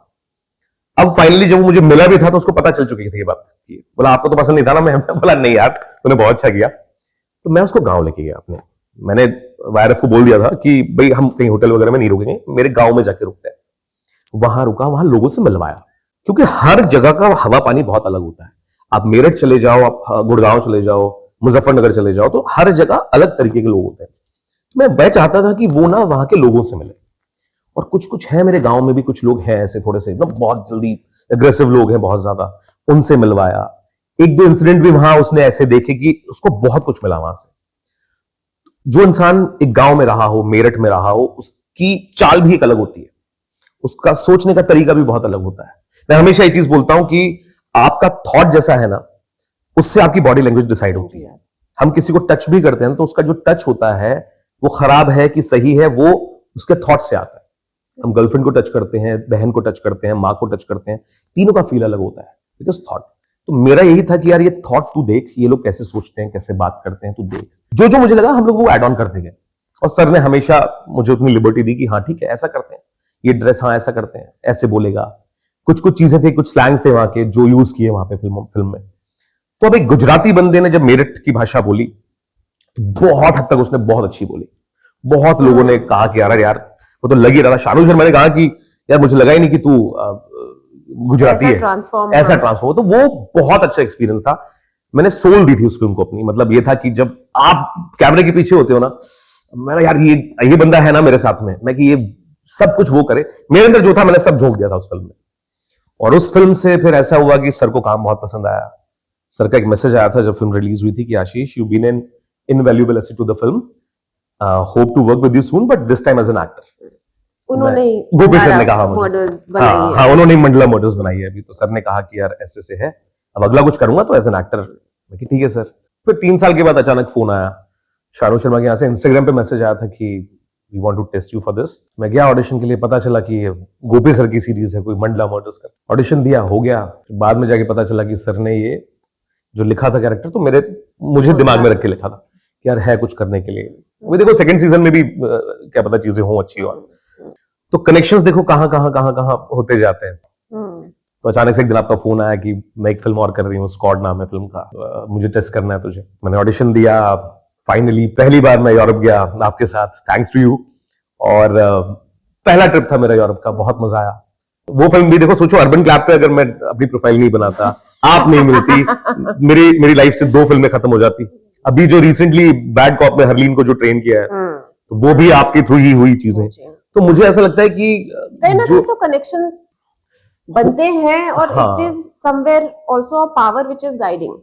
अब फाइनली जब वो मुझे मिला भी था तो उसको पता चल चुकी थी ये बात कि बोला आपको तो पसंद नहीं था ना। मैं बोला नहीं यार तूने बहुत अच्छा किया। तो मैं उसको गांव लेके गया अपने, मैंने वायरफ को बोल दिया था कि भाई हम कहीं होटल वगैरह में नहीं रुकेंगे, मेरे गांव में जाके रुकते हैं। वहां रुका, वहां लोगों से मिलवाया, क्योंकि हर जगह का हवा पानी बहुत अलग होता है। आप मेरठ चले जाओ, आप गुड़गांव चले जाओ, मुजफ्फरनगर चले जाओ, तो हर जगह अलग तरीके के लोग होते हैं। तो मैं चाहता था कि वो ना वहां के लोगों से मिले। और कुछ कुछ है मेरे गांव में भी, कुछ लोग हैं ऐसे थोड़े से ना बहुत जल्दी एग्रेसिव लोग हैं बहुत ज्यादा, उनसे मिलवाया। एक दो इंसिडेंट भी वहां उसने ऐसे देखे कि उसको बहुत कुछ मिला वहां से। जो इंसान एक गांव में रहा हो, मेरठ में रहा हो, उसकी चाल भी एक अलग होती है, उसका सोचने का तरीका भी बहुत अलग होता है। मैं हमेशा ये चीज बोलता हूं कि आपका थॉट जैसा है ना, उससे आपकी बॉडी लैंग्वेज डिसाइड होती है। हम किसी को टच भी करते हैं तो उसका जो टच होता है वो खराब है कि सही है, वो उसके थॉट से आता है। हम गर्लफ्रेंड को टच करते हैं, बहन को टच करते हैं, माँ को टच करते हैं, तीनों का फील अलग होता है, बिकॉज थॉट। तो मेरा यही था कि यार ये थॉट तू देख, ये लोग कैसे सोचते हैं, कैसे बात करते हैं, तू देख। जो जो मुझे लगा हम लोग वो एड ऑन करते गए। और सर ने हमेशा मुझे उतनी लिबर्टी दी कि हाँ ठीक है ऐसा करते हैं, ये ड्रेस हाँ ऐसा करते हैं, ऐसे बोलेगा। कुछ कुछ चीजें थी, कुछ स्लैंग्स थे वहां के जो यूज किए वहां पे फिल्म में। तो अब एक गुजराती बंदे ने जब मेरठ की भाषा बोली तो बहुत हद तक उसने बहुत अच्छी बोली। बहुत लोगों ने कहा कि यार यार वो तो लग ही रहा था। शानू शर्मा ने कहा कि यार मुझे लगा ही नहीं कि तू गुजराती है, ऐसा ट्रांसफॉर्म। तो वो बहुत अच्छा एक्सपीरियंस था। मैंने सोल दी थी उस फिल्म को अपनी। मतलब ये था कि जब आप कैमरे के पीछे होते हो ना, मैं यार ये बंदा है ना मेरे साथ में, मैं कि ये सब कुछ वो करे, मेरे अंदर जो था मैंने सब झोंक दिया था उस फिल्म में। और उस फिल्म से फिर ऐसा हुआ कि सर को काम बहुत पसंद आया। सर का एक मैसेज आया था जब फिल्म रिलीज हुई थी कि Ashish you been an invaluable asset to the film, hope to work with you soon but this time as an actor. उन्होंने गोपी सर ने कहा मुझे, मॉडल्स बनाई है। हाँ उन्होंने मंडला मोटर्स बनाई है अभी। तो सर ने कहा कि यार ऐसे से है, अब अगला कुछ करूंगा तो एज एन एक्टर। मैं कि ठीक है सर। फिर 3 साल के बाद अचानक फोन आया शाहरुख शर्मा के यहाँ से, इंस्टाग्राम पे मैसेज आया था कि we want to test you for this. मैं गया ऑडिशन के लिए, पता चला कि ये गोपी सर की सीरीज है कोई मंडला मोटर्स का। ऑडिशन दिया, हो गया। बाद में जाके पता चला कि सर ने ये जो लिखा था कैरेक्टर तो मुझे दिमाग में रख के लिखा था कि यार है कुछ करने के लिए। वो देखो सेकंड सीजन में भी क्या पता चीजें हों अच्छी। और तो कनेक्शंस देखो कहां कहां कहां कहां होते जाते हैं। तो अचानक से एक दिन आपका फोन आया कि मैं एक फिल्म और कर रही हूँ, स्क्वाड नाम है फिल्म का, मुझे टेस्ट करना है तुझे। मैंने ऑडिशन दिया, फाइनली पहली बार मैं यूरोप गया आपके साथ, थैंक्स टू यू। और पहला ट्रिप था मेरा यूरोप का, बहुत मजा आया। वो फिल्म भी देखो, सोचो अर्बन क्लैप पे अगर मैं अपनी प्रोफाइल नहीं बनाता, आप नहीं मिलती, मेरी लाइफ से 2 फिल्में खत्म हो जाती। अभी जो रिसेंटली बैड कॉप में हरलीन को जो ट्रेन किया है तो वो भी आपके थ्रू ही हुई चीजें। तो मुझे ऐसा लगता है कि कहीं ना कहीं तो कनेक्शंस बनते हैं और it is somewhere also a power which is guiding.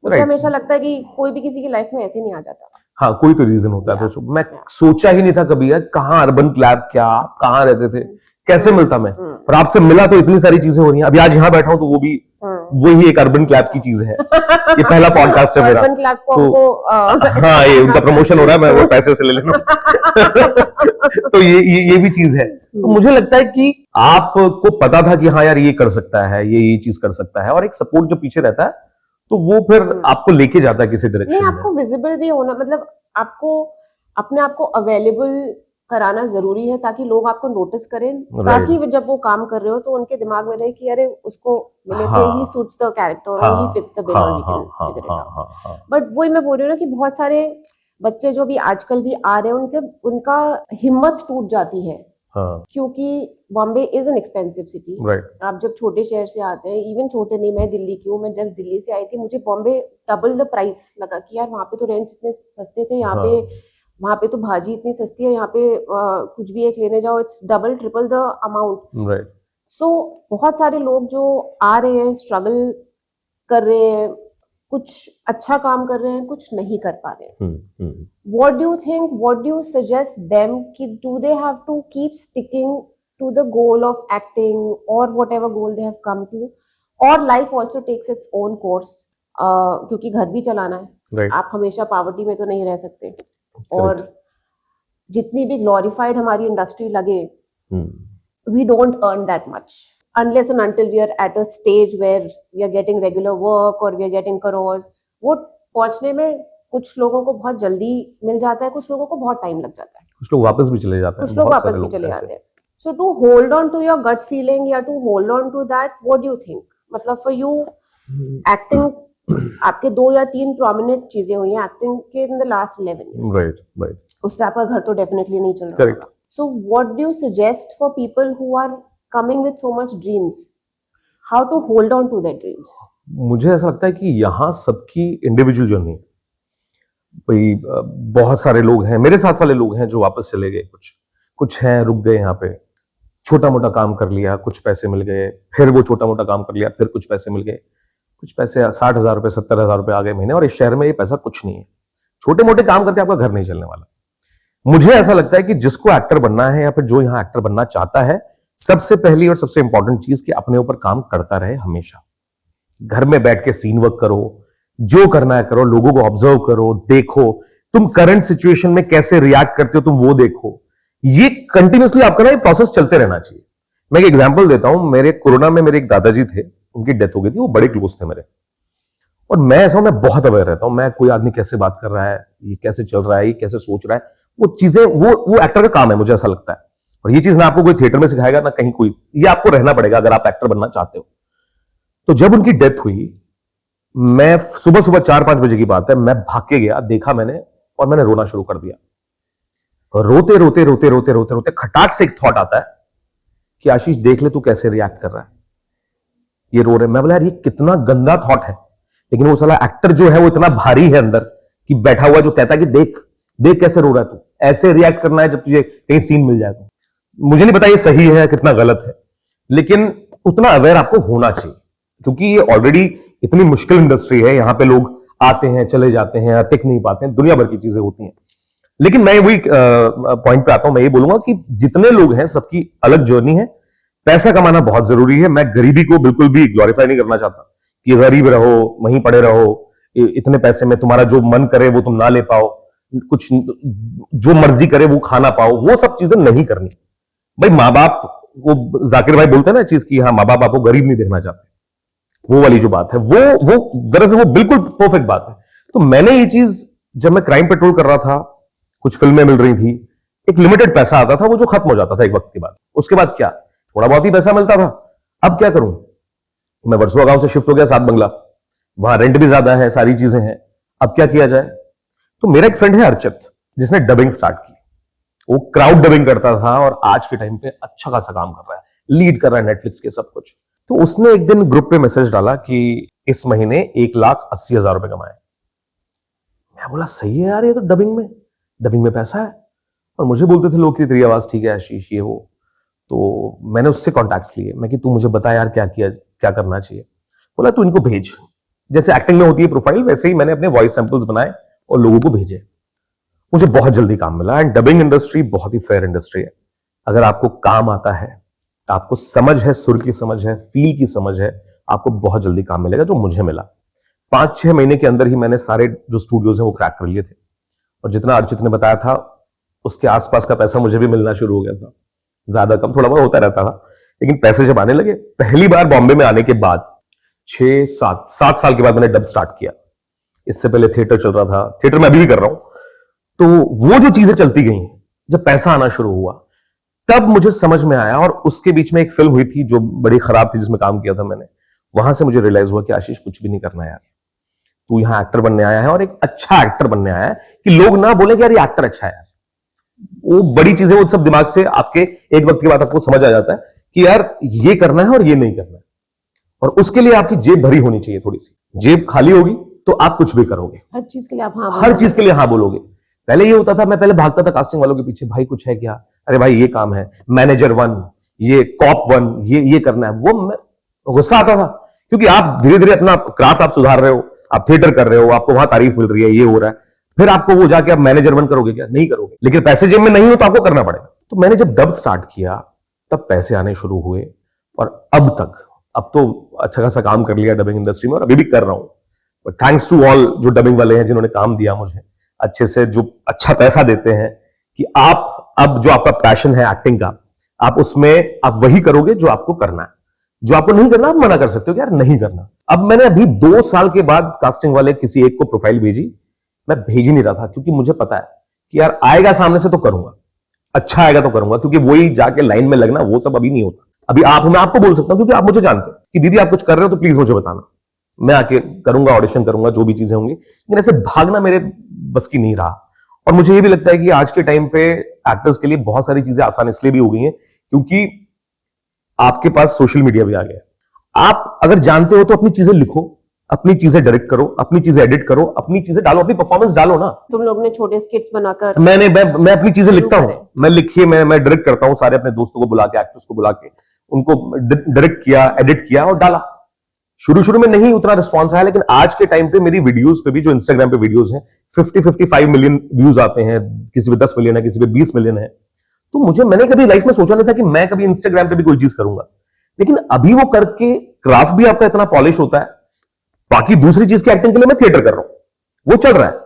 मुझे हमेशा लगता है कि कोई भी किसी की लाइफ में ऐसे नहीं आ जाता। हाँ कोई तो रीजन होता है। तो मैं सोचा ही नहीं था कभी यार कहाँ अर्बन क्लैब, क्या कहाँ रहते थे, कैसे मिलता मैं। और आपसे मिला तो इतनी सारी चीजें हो रही हैं। अभी आज यहाँ बैठा हूँ तो वो भी वही एक अर्बन क्लैब की चीज है। ये पहला पॉडकास्ट है मेरा। अर्बन क्लैब को हाँ ये उनका प्रमोशन हो रहा है, मैं वो पैसे से ले लेना। तो ये भी चीज है। तो मुझे लगता है कि आपको पता था कि हाँ यार ये कर सकता है, ये चीज कर सकता है, और एक सपोर्ट जो पीछे रहता है तो वो फिर आपको लेके जाता है किसी डायरेक्शन में। आपको विजिबल भी होना, मतलब आपको अपने आप को अवेलेबल कराना जरूरी है ताकि लोग आपको नोटिस करें, ताकि जब वो काम कर रहे हो तो उनके दिमाग में रहे कि अरे उसको मिले थे, ही सूट्स द कैरेक्टर और ही फिट्स द बिल और we can figure it out. But वही मैं बोल रही हूँ ना कि बहुत सारे बच्चे जो भी आजकल भी आ रहे हैं उनका हिम्मत टूट जाती है। क्योंकि Bombay is an expensive city. आप जब छोटे शहर से आते हैं, इवन छोटे नहीं, मैं दिल्ली की हूँ, मैं जब दिल्ली से आई थी मुझे बॉम्बे डबल द प्राइस लगा कि यार वहाँ पे तो रेंट इतने सस्ते थे, यहाँ पे वहां पे तो भाजी इतनी सस्ती है, यहाँ पे कुछ भी एक लेने जाओ it's double triple the amount. So बहुत सारे लोग जो आ रहे हैं, स्ट्रगल कर रहे हैं, कुछ अच्छा काम कर रहे हैं, कुछ नहीं कर पा रहे हैं। What do you think? What do you suggest them? कि do they have to keep sticking to the goal of acting or whatever goal they have come to, or life also takes its own course? क्योंकि घर भी चलाना है, आप हमेशा पॉवर्टी में तो नहीं रह सकते। और जितनी भी ग्लोरिफाइड हमारी इंडस्ट्री लगे, हम्म, we don't earn that much unless and until we are at a stage where we are getting regular work or we are getting crores. वो पहुंचने में कुछ लोगों को बहुत जल्दी मिल जाता है, कुछ लोगों को बहुत टाइम लग जाता है, कुछ लोग वापस भी चले जाते हैं, कुछ लोग बहुत वापस सारे भी लोग चले ऐसे। जाते हैं. So to hold on to your gut feeling या to hold on to that, what do you think? मतलब for you acting, आपके 2 या 3 prominent चीजें हुई हैं एक्टिंग के in the last 11 years. Right right, उससे आपका घर तो डेफिनेटली नहीं चल रहा Correct. होगा. So what do you suggest for people who are coming with so much dreams? How to hold on to their dreams? मुझे ऐसा लगता है कि यहाँ सबकी इंडिविजुअल जर्नी, भाई बहुत सारे लोग हैं, मेरे साथ वाले लोग हैं जो वापस चले गए, कुछ हैं रुक गए यहाँ पे, छोटा मोटा काम कर लिया, कुछ पैसे मिल गए, फिर वो छोटा मोटा काम कर लिया, फिर कुछ पैसे मिल गए, कुछ पैसे 60,000 रुपए 70,000 रुपए आ गए महीने, और इस शहर में ये पैसा कुछ नहीं है। छोटे मोटे काम करके आपका घर नहीं चलने वाला। मुझे ऐसा लगता है कि जिसको एक्टर बनना है या फिर जो यहाँ एक्टर बनना चाहता है, सबसे पहली और सबसे इंपॉर्टेंट चीज कि अपने ऊपर काम करता रहे हमेशा। घर में बैठ के सीन वर्क करो, जो करना है करो, लोगों को ऑब्जर्व करो, देखो तुम करंट सिचुएशन में कैसे रिएक्ट करते हो, तुम वो देखो। ये कंटिन्यूसली आपका ना ये प्रोसेस चलते रहना चाहिए। मैं एक एग्जांपल देता हूं, मेरे कोरोना में मेरे एक दादाजी थे, उनकी डेथ हो गई थी, वो बड़े क्लोज थे मेरे, और मैं ऐसा हूं, मैं बहुत अवेयर रहता हूं, मैं कोई आदमी कैसे बात कर रहा है, ये कैसे चल रहा है, ये कैसे सोच रहा है, वो चीजें वो एक्टर का काम है, मुझे ऐसा लगता है। और ये चीज ना आपको कोई थिएटर में सिखाएगा ना कहीं कोई, ये आपको रहना पड़ेगा अगर आप एक्टर बनना चाहते हो। तो जब उनकी डेथ हुई, मैं सुबह सुबह 4-5 बजे की बात है, मैं भाग के गया, देखा मैंने, और मैंने रोना शुरू कर दिया। रोते रोते रोते रोते रोते रोते खटाक से एक थॉट आता है कि आशीष देख ले तू कैसे रिएक्ट कर रहा है, ये रो रहे। मैं बोला यार ये कितना गंदा थॉट है, लेकिन वो साला एक्टर जो है वो इतना भारी है अंदर कि बैठा हुआ जो कहता है कि देख देख कैसे रो रहा है तू, ऐसे रिएक्ट करना है जब तुझे कहीं सीन मिल जाएगा। मुझे नहीं पता ये सही है कितना गलत है, लेकिन उतना अवेयर आपको होना चाहिए, क्योंकि ये ऑलरेडी इतनी मुश्किल इंडस्ट्री है, यहाँ पे लोग आते हैं चले जाते हैं, टिक नहीं पाते हैं, दुनिया भर की चीजें होती हैं। लेकिन मैं वही पॉइंट पे आता हूं, मैं ये बोलूंगा कि जितने लोग हैं सबकी अलग जर्नी है। पैसा कमाना बहुत जरूरी है, मैं गरीबी को बिल्कुल भी ग्लोरीफाई नहीं करना चाहता कि गरीब रहो वहीं पड़े रहो, इतने पैसे में तुम्हारा जो मन करे वो तुम ना ले पाओ, कुछ जो मर्जी करे वो खाना पाओ, वो सब चीजें नहीं करनी भाई। माँ बाप, वो जाकिर भाई बोलते हैं ना चीज की, हाँ माँ बाप आपको गरीब नहीं देखना चाहते, वो वाली जो बात है वो दरअसल वो बिल्कुल परफेक्ट बात है। तो मैंने ये चीज जब मैं क्राइम पेट्रोल कर रहा था, कुछ फिल्में मिल रही थी, एक लिमिटेड पैसा आता था, वो जो खत्म हो जाता था एक वक्त के बाद, उसके बाद क्या थोड़ा बहुत ही पैसा मिलता था। अब क्या करूं, मैं वर्सोवा गांव से शिफ्ट हो गया सात बंगला, वहां रेंट भी ज्यादा है, सारी चीजें हैं, अब क्या किया जाए। तो मेरा एक फ्रेंड है अर्चित, जिसने डबिंग स्टार्ट की, वो क्राउड डबिंग करता था और आज के टाइम पे अच्छा खासा काम कर रहा है, लीड कर रहा है नेटफ्लिक्स के सब कुछ। तो उसने एक दिन ग्रुप पे मैसेज डाला कि इस महीने 1,80,000 रुपए कमाए। मैं बोला सही है यार, ये तो डबिंग में पैसा है। और मुझे बोलते थे लोग कि तेरी आवाज ठीक है आशीष, ये वो। तो मैंने उससे कॉन्टैक्ट्स लिए, मैं कि तू मुझे बता यार क्या करना चाहिए। बोला तू इनको भेज, जैसे एक्टिंग में होती है प्रोफाइल, वैसे ही मैंने अपने वॉइस सैंपल्स बनाए और लोगों को भेजे। मुझे बहुत जल्दी काम मिला। एंड डबिंग इंडस्ट्री बहुत ही फेयर इंडस्ट्री है, अगर आपको काम आता है, आपको समझ है, सुर की समझ है, फील की समझ है, आपको बहुत जल्दी काम मिलेगा, जो मुझे मिला। 5-6 महीने के अंदर ही मैंने सारे जो स्टूडियोज हैं वो क्रैक कर लिए थे, और जितना अर्चित ने बताया था उसके आसपास का पैसा मुझे भी मिलना शुरू हो गया था, ज्यादा कम थोड़ा बहुत होता रहता था, लेकिन पैसे जब आने लगे। पहली बार बॉम्बे में आने के बाद 6-7 साल के बाद मैंने डब स्टार्ट किया। इससे पहले थिएटर चल रहा था, थिएटर में अभी भी कर रहा हूं। तो वो जो चीजें चलती गई, जब पैसा आना शुरू हुआ तब मुझे समझ में आया। और उसके बीच में एक फिल्म हुई थी जो बड़ी खराब थी, जिसमें काम किया था मैंने, वहां से मुझे रियलाइज हुआ कि आशीष कुछ भी नहीं करना यार, तू यहाँ एक्टर बनने आया है, और एक अच्छा एक्टर बनने आया है कि लोग ना बोले कि यार ये एक्टर अच्छा है यार। वो बड़ी चीजें, वो सब दिमाग से आपके एक वक्त के बाद आपको समझ आ जाता है कि यार ये करना है और ये नहीं करना है। और उसके लिए आपकी जेब भरी होनी चाहिए, थोड़ी सी जेब खाली होगी तो आप कुछ भी करोगे, हर चीज के लिए आप हाँ हर चीज के लिए हाँ बोलोगे। पहले ये होता था, मैं पहले भागता था कास्टिंग वालों के पीछे, भाई कुछ है क्या, अरे भाई ये काम है, मैनेजर 1, ये कॉप 1, ये करना है। वो गुस्सा आता था, क्योंकि आप धीरे धीरे अपना क्राफ्ट आप सुधार रहे हो, आप थिएटर कर रहे हो, आपको वहां तारीफ मिल रही है, ये हो रहा है, फिर आपको वो जाके आप मैनेजर 1 करोगे क्या, नहीं करोगे। लेकिन पैसे जेब में नहीं हो तो आपको करना पड़ेगा। तो मैंने जब डब स्टार्ट किया तब पैसे आने शुरू हुए, और अब तो अच्छा खासा काम कर लिया डबिंग इंडस्ट्री में, और अभी भी कर रहा हूं। थैंक्स टू ऑल जो डबिंग वाले हैं जिन्होंने काम दिया मुझे अच्छे से, जो अच्छा पैसा देते हैं, कि आप अब जो आपका पैशन है एक्टिंग का, आप उसमें आप वही करोगे जो आपको करना है। जो आपको नहीं करना आप मना कर सकते हो कि यार नहीं करना। अब मैंने अभी 2 साल के बाद कास्टिंग वाले किसी एक को प्रोफाइल भेजी, मैं भेज ही नहीं रहा था क्योंकि मुझे पता है कि यार आएगा सामने से तो करूंगा, अच्छा आएगा तो करूंगा, क्योंकि वही जाके लाइन में लगना वो सब अभी नहीं होता। अभी मैं आपको बोल सकता हूं क्योंकि आप मुझे जानते हैं कि दीदी आप कुछ कर रहे हो तो प्लीज मुझे बताना, मैं आके करूंगा, ऑडिशन करूंगा, जो भी चीजें होंगी। लेकिन ऐसे भागना मेरे बस की नहीं रहा। और मुझे ये भी लगता है कि आज के टाइम पे एक्टर्स के लिए बहुत सारी चीजें आसान इसलिए भी हो गई हैं क्योंकि आपके पास सोशल मीडिया भी आ गया है। आप अगर जानते हो तो अपनी चीजें लिखो, अपनी चीजें डायरेक्ट करो, अपनी चीजें एडिट करो, अपनी चीजें डालो, अपनी परफॉर्मेंस डालो ना। तुम लोग ने छोटे स्किट्स बनाकर मैं अपनी चीजें लिखता हूं, करें। मैं लिखिए मैं डायरेक्ट करता हूं, सारे अपने दोस्तों को बुला के, एक्टर्स को बुला के उनको डायरेक्ट किया, एडिट किया और डाला। शुरू में नहीं उतना रिस्पॉन्स आया, लेकिन आज के टाइम पे मेरी वीडियोस पे भी, जो इंस्टाग्राम पे वीडियोस हैं, 50-55 मिलियन व्यूज आते हैं, किसी पे 10 मिलियन है, किसी पे 20 मिलियन है। तो मैंने कभी लाइफ में सोचा नहीं था कि मैं कभी इंस्टाग्राम पे भी कोई चीज करूंगा, लेकिन अभी वो करके क्राफ्ट भी आपका इतना पॉलिश होता है। बाकी दूसरी चीज की एक्टिंग के लिए मैं थिएटर कर रहा हूं, वो चल रहा है।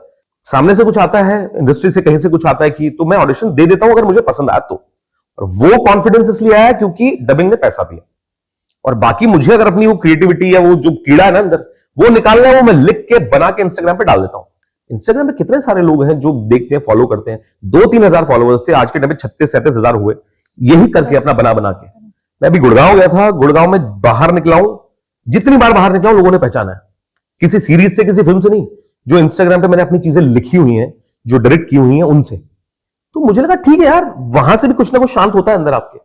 सामने से कुछ आता है, इंडस्ट्री से कहीं से कुछ आता है कि तो मैं ऑडिशन दे देता हूं अगर मुझे पसंद आया तो। और वो कॉन्फिडेंस इसलिए आया क्योंकि डबिंग ने पैसा दिया। और बाकी मुझे अगर अपनी वो क्रिएटिविटी या वो जो कीड़ा है ना अंदर, वो निकालना है, वो मैं लिख के बना के इंस्टाग्राम पे डाल देता हूं। इंस्टाग्राम पे कितने सारे लोग हैं जो देखते हैं, फॉलो करते हैं। 2-3 हजार फॉलोअर्स थे, आज के टाइम पे 36-37 हजार हुए, यही करके अपना बना के। मैं अभी गुड़गांव गया था, गुड़गांव में बाहर निकला हूं, जितनी बार बाहर निकला हूं लोगों ने पहचाना है, किसी सीरीज से, किसी फिल्म से नहीं, जो इंस्टाग्राम पे मैंने अपनी चीजें लिखी हुई हैं, जो डायरेक्ट की हुई हैं उनसे। तो मुझे लगा ठीक है यार, वहां से भी कुछ ना कुछ शांत होता है अंदर आपके।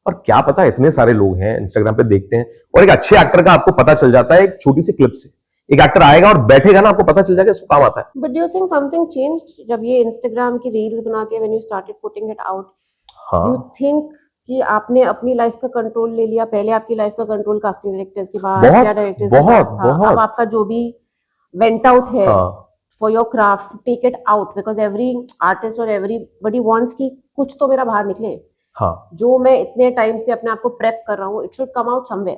और क्या पता, इतने सारे लोग हैं इंस्टाग्राम पे देखते हैं, और एक अच्छे एक्टर का आपको पता चल जाता है एक छोटी सी क्लिप से। एक एक्टर आएगा और बैठेगा ना, आपको पता चल जाएगा इसको काम आता है। But do you think something changed जब ये इंस्टाग्राम की रील्स बना के when you started putting it out? You think कि आपने अपनी लाइफ का कंट्रोल ले लिया? पहले आपकी लाइफ का कंट्रोल कास्टिंग डायरेक्टर्स के पास या डायरेक्टर्स के पास था, अब आपका जो भी वेंट आउट है for your craft, take it out, because every artist और एवरीबॉडी वांट्स कि कुछ तो मेरा बाहर निकले। हाँ, जो मैं इतने टाइम से अपने आप को प्रेप कर रहा हूँ, it should come out somewhere.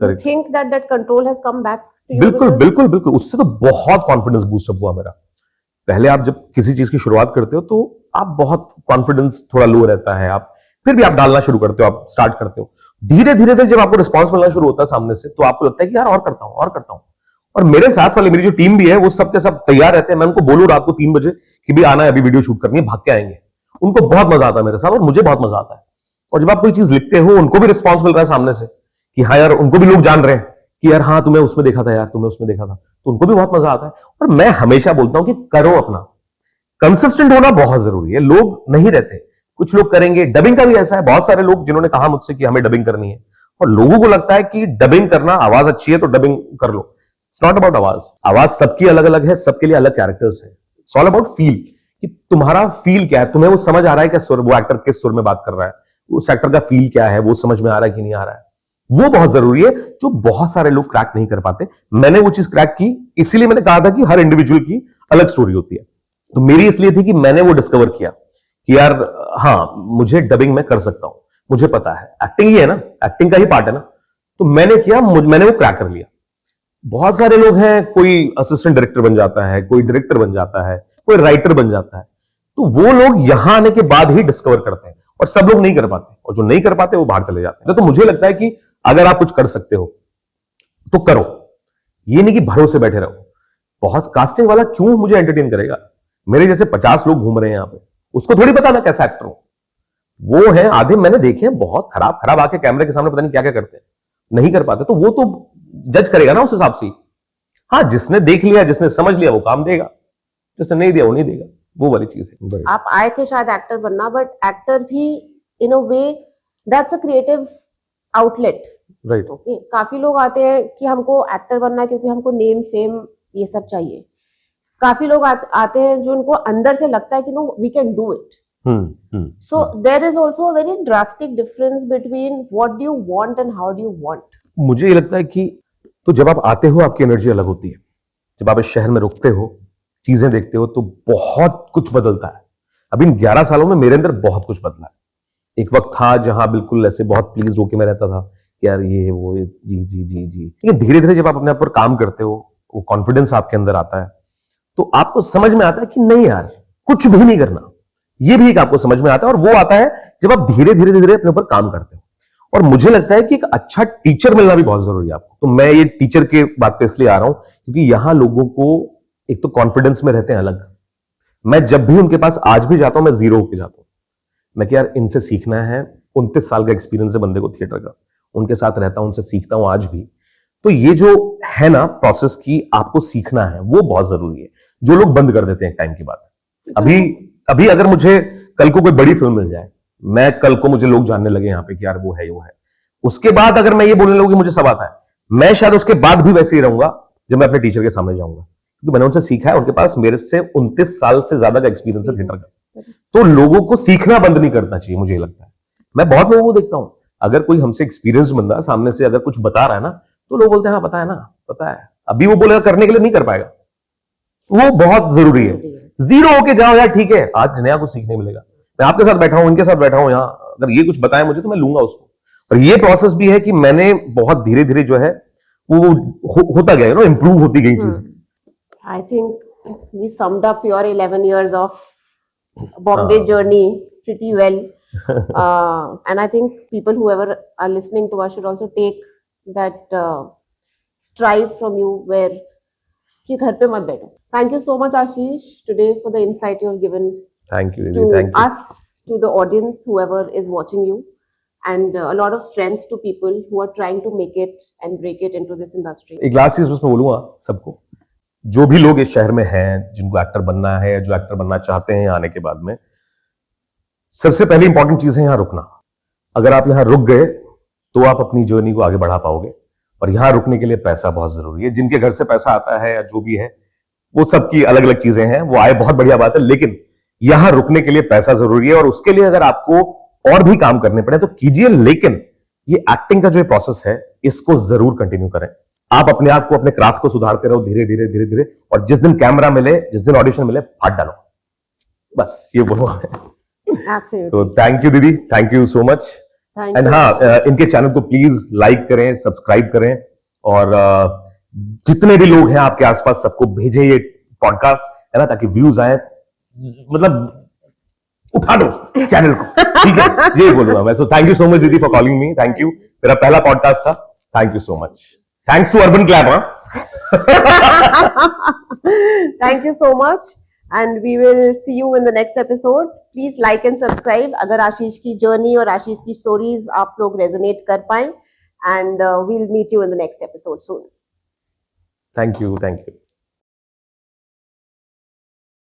You think that control has come back to you? बिल्कुल। उससे तो बहुत कॉन्फिडेंस बूस्टअप हुआ मेरा। पहले आप जब किसी चीज की शुरुआत करते हो तो आप बहुत कॉन्फिडेंस थोड़ा लो रहता है, आप फिर भी आप डालना शुरू करते हो, आप स्टार्ट करते हो। धीरे धीरे जब आपको रिस्पॉन्स मिलना शुरू होता है सामने से, तो आपको लगता है कि यार और करता हूं। और मेरे साथ वाले, मेरी जो टीम भी है, वो सबके सब तैयार रहते हैं। मैं उनको बोलूं रात को 3 बजे कि भी आना है, अभी वीडियो शूट करनी है, भाग के आएंगे। उनको बहुत मजा आता है मेरे साथ और मुझे बहुत मजा आता है। और जब आप कोई चीज लिखते हो, उनको भी रिस्पॉन्स मिल रहा है सामने से कि हाँ यार, उनको भी लोग जान रहे हैं कि यार हाँ तुम्हें उसमें देखा था यार, तुम्हें उसमें देखा था, तो उनको भी बहुत मजा आता है। और मैं हमेशा बोलता हूं कि करो, अपना कंसिस्टेंट होना बहुत जरूरी है। लोग नहीं रहते, कुछ लोग करेंगे। डबिंग का भी ऐसा है, बहुत सारे लोग जिन्होंने कहा मुझसे कि हमें डबिंग करनी है, और लोगों को लगता है कि डबिंग करना, आवाज अच्छी है तो डबिंग कर लो। इट्स नॉट अबाउट आवाज सबकी अलग अलग है, सबके लिए अलग कैरेक्टर्स है। इट्स ऑल अबाउट फील, कि तुम्हारा फील क्या है, तुम्हें वो समझ आ रहा है क्या सुर, वो एक्टर किस सुर में बात कर रहा है, उस एक्टर का फील क्या है, वो समझ में आ रहा है कि नहीं आ रहा है। वो बहुत जरूरी है, जो बहुत सारे लोग क्रैक नहीं कर पाते। मैंने वो चीज क्रैक की, इसीलिए मैंने कहा था कि हर इंडिविजुअल की अलग स्टोरी होती है। तो मेरी इसलिए थी कि मैंने वो डिस्कवर किया कि यार हाँ, मुझे डबिंग में कर सकता हूं, मुझे पता है, एक्टिंग ही है ना, एक्टिंग का ही पार्ट है ना। तो मैंने किया, मैंने वो क्रैक कर लिया। बहुत सारे लोग हैं, कोई असिस्टेंट डायरेक्टर बन जाता है, कोई डायरेक्टर बन जाता है, कोई राइटर बन जाता है। तो वो लोग यहां आने के बाद ही डिस्कवर करते हैं, और सब लोग नहीं कर पाते, और जो नहीं कर पाते वो बाहर चले जाते हैं। तो मुझे लगता है कि अगर आप कुछ कर सकते हो तो करो, ये नहीं कि भरोसे बैठे रहो। बहुत कास्टिंग वाला क्यों मुझे एंटरटेन करेगा? मेरे जैसे 50 लोग घूम रहे हैं यहां पे, उसको थोड़ी पता ना कैसा एक्टर हूं। वो है आधे मैंने देखे हैं, बहुत खराब आके कैमरे के सामने पता नहीं क्या क्या करते हैं, नहीं कर पाते। तो वो तो जज करेगा ना उस हिसाब से। हाँ, जिसने देख लिया, जिसने समझ लिया, वो काम देगा, जिसने नहीं दिया वो नहीं देगा। वो वाली चीज है। आप आए थे शायद एक्टर बनना, बट एक्टर भी in a way that's a creative outlet, right? Okay. काफी लोग आते हैं कि हमको एक्टर बनना है क्योंकि हमको नेम फेम ये सब चाहिए। काफी लोग आते हैं जो उनको अंदर से लगता है कि no, we can do it. So there is also a very drastic difference between what do you want and how do you want. मुझे ये लगता है कि तो जब आप आते हो, आपकी एनर्जी अलग होती है। जब आप इस शहर में रुकते हो, चीजें देखते हो, तो बहुत कुछ बदलता है। अभी इन 11 सालों में मेरे अंदर बहुत कुछ बदला है। एक वक्त था जहां बिल्कुल ऐसे बहुत प्लीज होके मैं रहता था कि यार ये वो जी। लेकिन धीरे धीरे जब आप अपने आप पर काम करते हो, वो कॉन्फिडेंस आपके अंदर आता है, तो आपको समझ में आता है कि नहीं यार, कुछ भी नहीं करना, ये भी एक आपको समझ में आता है, और वो आता है जब आप धीरे धीरे धीरे अपने ऊपर काम करते हो। और मुझे लगता है कि एक अच्छा टीचर मिलना भी बहुत जरूरी है आपको। तो मैं ये टीचर के बात पे इसलिए आ रहा हूं क्योंकि यहां लोगों को एक तो कॉन्फिडेंस में रहते हैं अलग। मैं जब भी उनके पास आज भी जाता हूं, मैं जीरो होके जाता हूं। मैं कि यार इनसे सीखना है। 29 साल का एक्सपीरियंस है बंदे को थिएटर का, उनके साथ रहता हूं, उनसे सीखता हूं आज भी। तो ये जो है ना प्रोसेस की आपको सीखना है, वो बहुत जरूरी है, जो लोग बंद कर देते हैं टाइम की बात। अभी अभी अगर मुझे कल को कोई बड़ी फिल्म मिल जाए, मैं कल को मुझे लोग जानने लगे यहाँ पे कि यार वो है, वो है, उसके बाद अगर मैं ये बोलने लगूं कि मुझे सब आता है, मैं शायद उसके बाद भी वैसे ही रहूंगा जब मैं अपने टीचर के सामने जाऊंगा, क्योंकि मैंने उनसे सीखा है। उनके पास मेरे से 29 साल से ज्यादा का एक्सपीरियंस है थिएटर का। तो लोगों को सीखना बंद नहीं करना चाहिए, मुझे लगता है। मैं बहुत लोगों को देखता हूं, अगर कोई हमसे एक्सपीरियंस बंदा सामने से अगर कुछ बता रहा है ना, तो लोग बोलते हैं हाँ पता है ना, पता है। अभी वो बोलेगा करने के लिए नहीं कर पाएगा, वो बहुत जरूरी है। जीरो होके जाओ यार, ठीक है, आज नया कुछ सीखने मिलेगा। मैं आपके साथ बैठा हूं, इनके साथ बैठा हूं यहां, अगर ये कुछ बताया मुझे तो मैं लूंगा उसको। और ये प्रोसेस भी है कि मैंने बहुत धीरे धीरे जो है वो होता गया, इंप्रूव होती गई चीजें। I think we summed up your 11 years of Bombay journey pretty well. And I think people, whoever are listening to us, should also take that strive from you where कि घर पे मत बैठो. Thank you so much, Ashish, today for the insight you have given thank you, to thank you. us, to the audience, whoever is watching you, and a lot of strength to people who are trying to make it and break it into this industry. एक लास्ट चीज उसमें बोलूंगा सबको, जो भी लोग इस शहर में हैं, जिनको एक्टर बनना है, जो एक्टर बनना चाहते हैं आने के बाद में, सबसे पहली इंपॉर्टेंट चीज है यहाँ रुकना। अगर आप यहाँ रुक गए तो आप अपनी जर्नी को आगे बढ़ा पाओगे। और यहाँ रुकने के लिए पैसा बहुत जरूरी है। जिनके घर से पैसा आता है या जो भी है, वो सबकी अलग अलग चीजें हैं, वो आए बहुत बढ़िया बात है, लेकिन यहाँ रुकने के लिए पैसा जरूरी है। और उसके लिए अगर आपको और भी काम करने पड़े तो कीजिए, लेकिन ये एक्टिंग का जो प्रोसेस है, इसको जरूर कंटिन्यू करें। आप अपने आप को, अपने क्राफ्ट को सुधारते रहो धीरे धीरे धीरे धीरे, और जिस दिन कैमरा मिले, जिस दिन ऑडिशन मिले, फाड़ डालो। बस ये बोलूंगा। Absolutely. सो थैंक यू दीदी, thank you so much. Thank and you. हाँ, इनके चैनल को प्लीज लाइक करें, सब्सक्राइब करें, और जितने भी लोग हैं आपके आसपास सबको भेजें ये पॉडकास्ट, है ना, ताकि व्यूज आए। मतलब उठा दो चैनल को, ठीक है, ये बोलूंगा मैं। So thank you so much didi for calling me. Thank you, मेरा पहला पॉडकास्ट था। Thank you so much. Thanks to Urban Clap. Thank you so much, and we will see you in the next episode. Please like and subscribe अगर आशीष की जर्नी और आशीष की स्टोरीज आप लोग रेजोनेट कर पाए, and we'll meet you in the next episode soon. Thank you, thank you.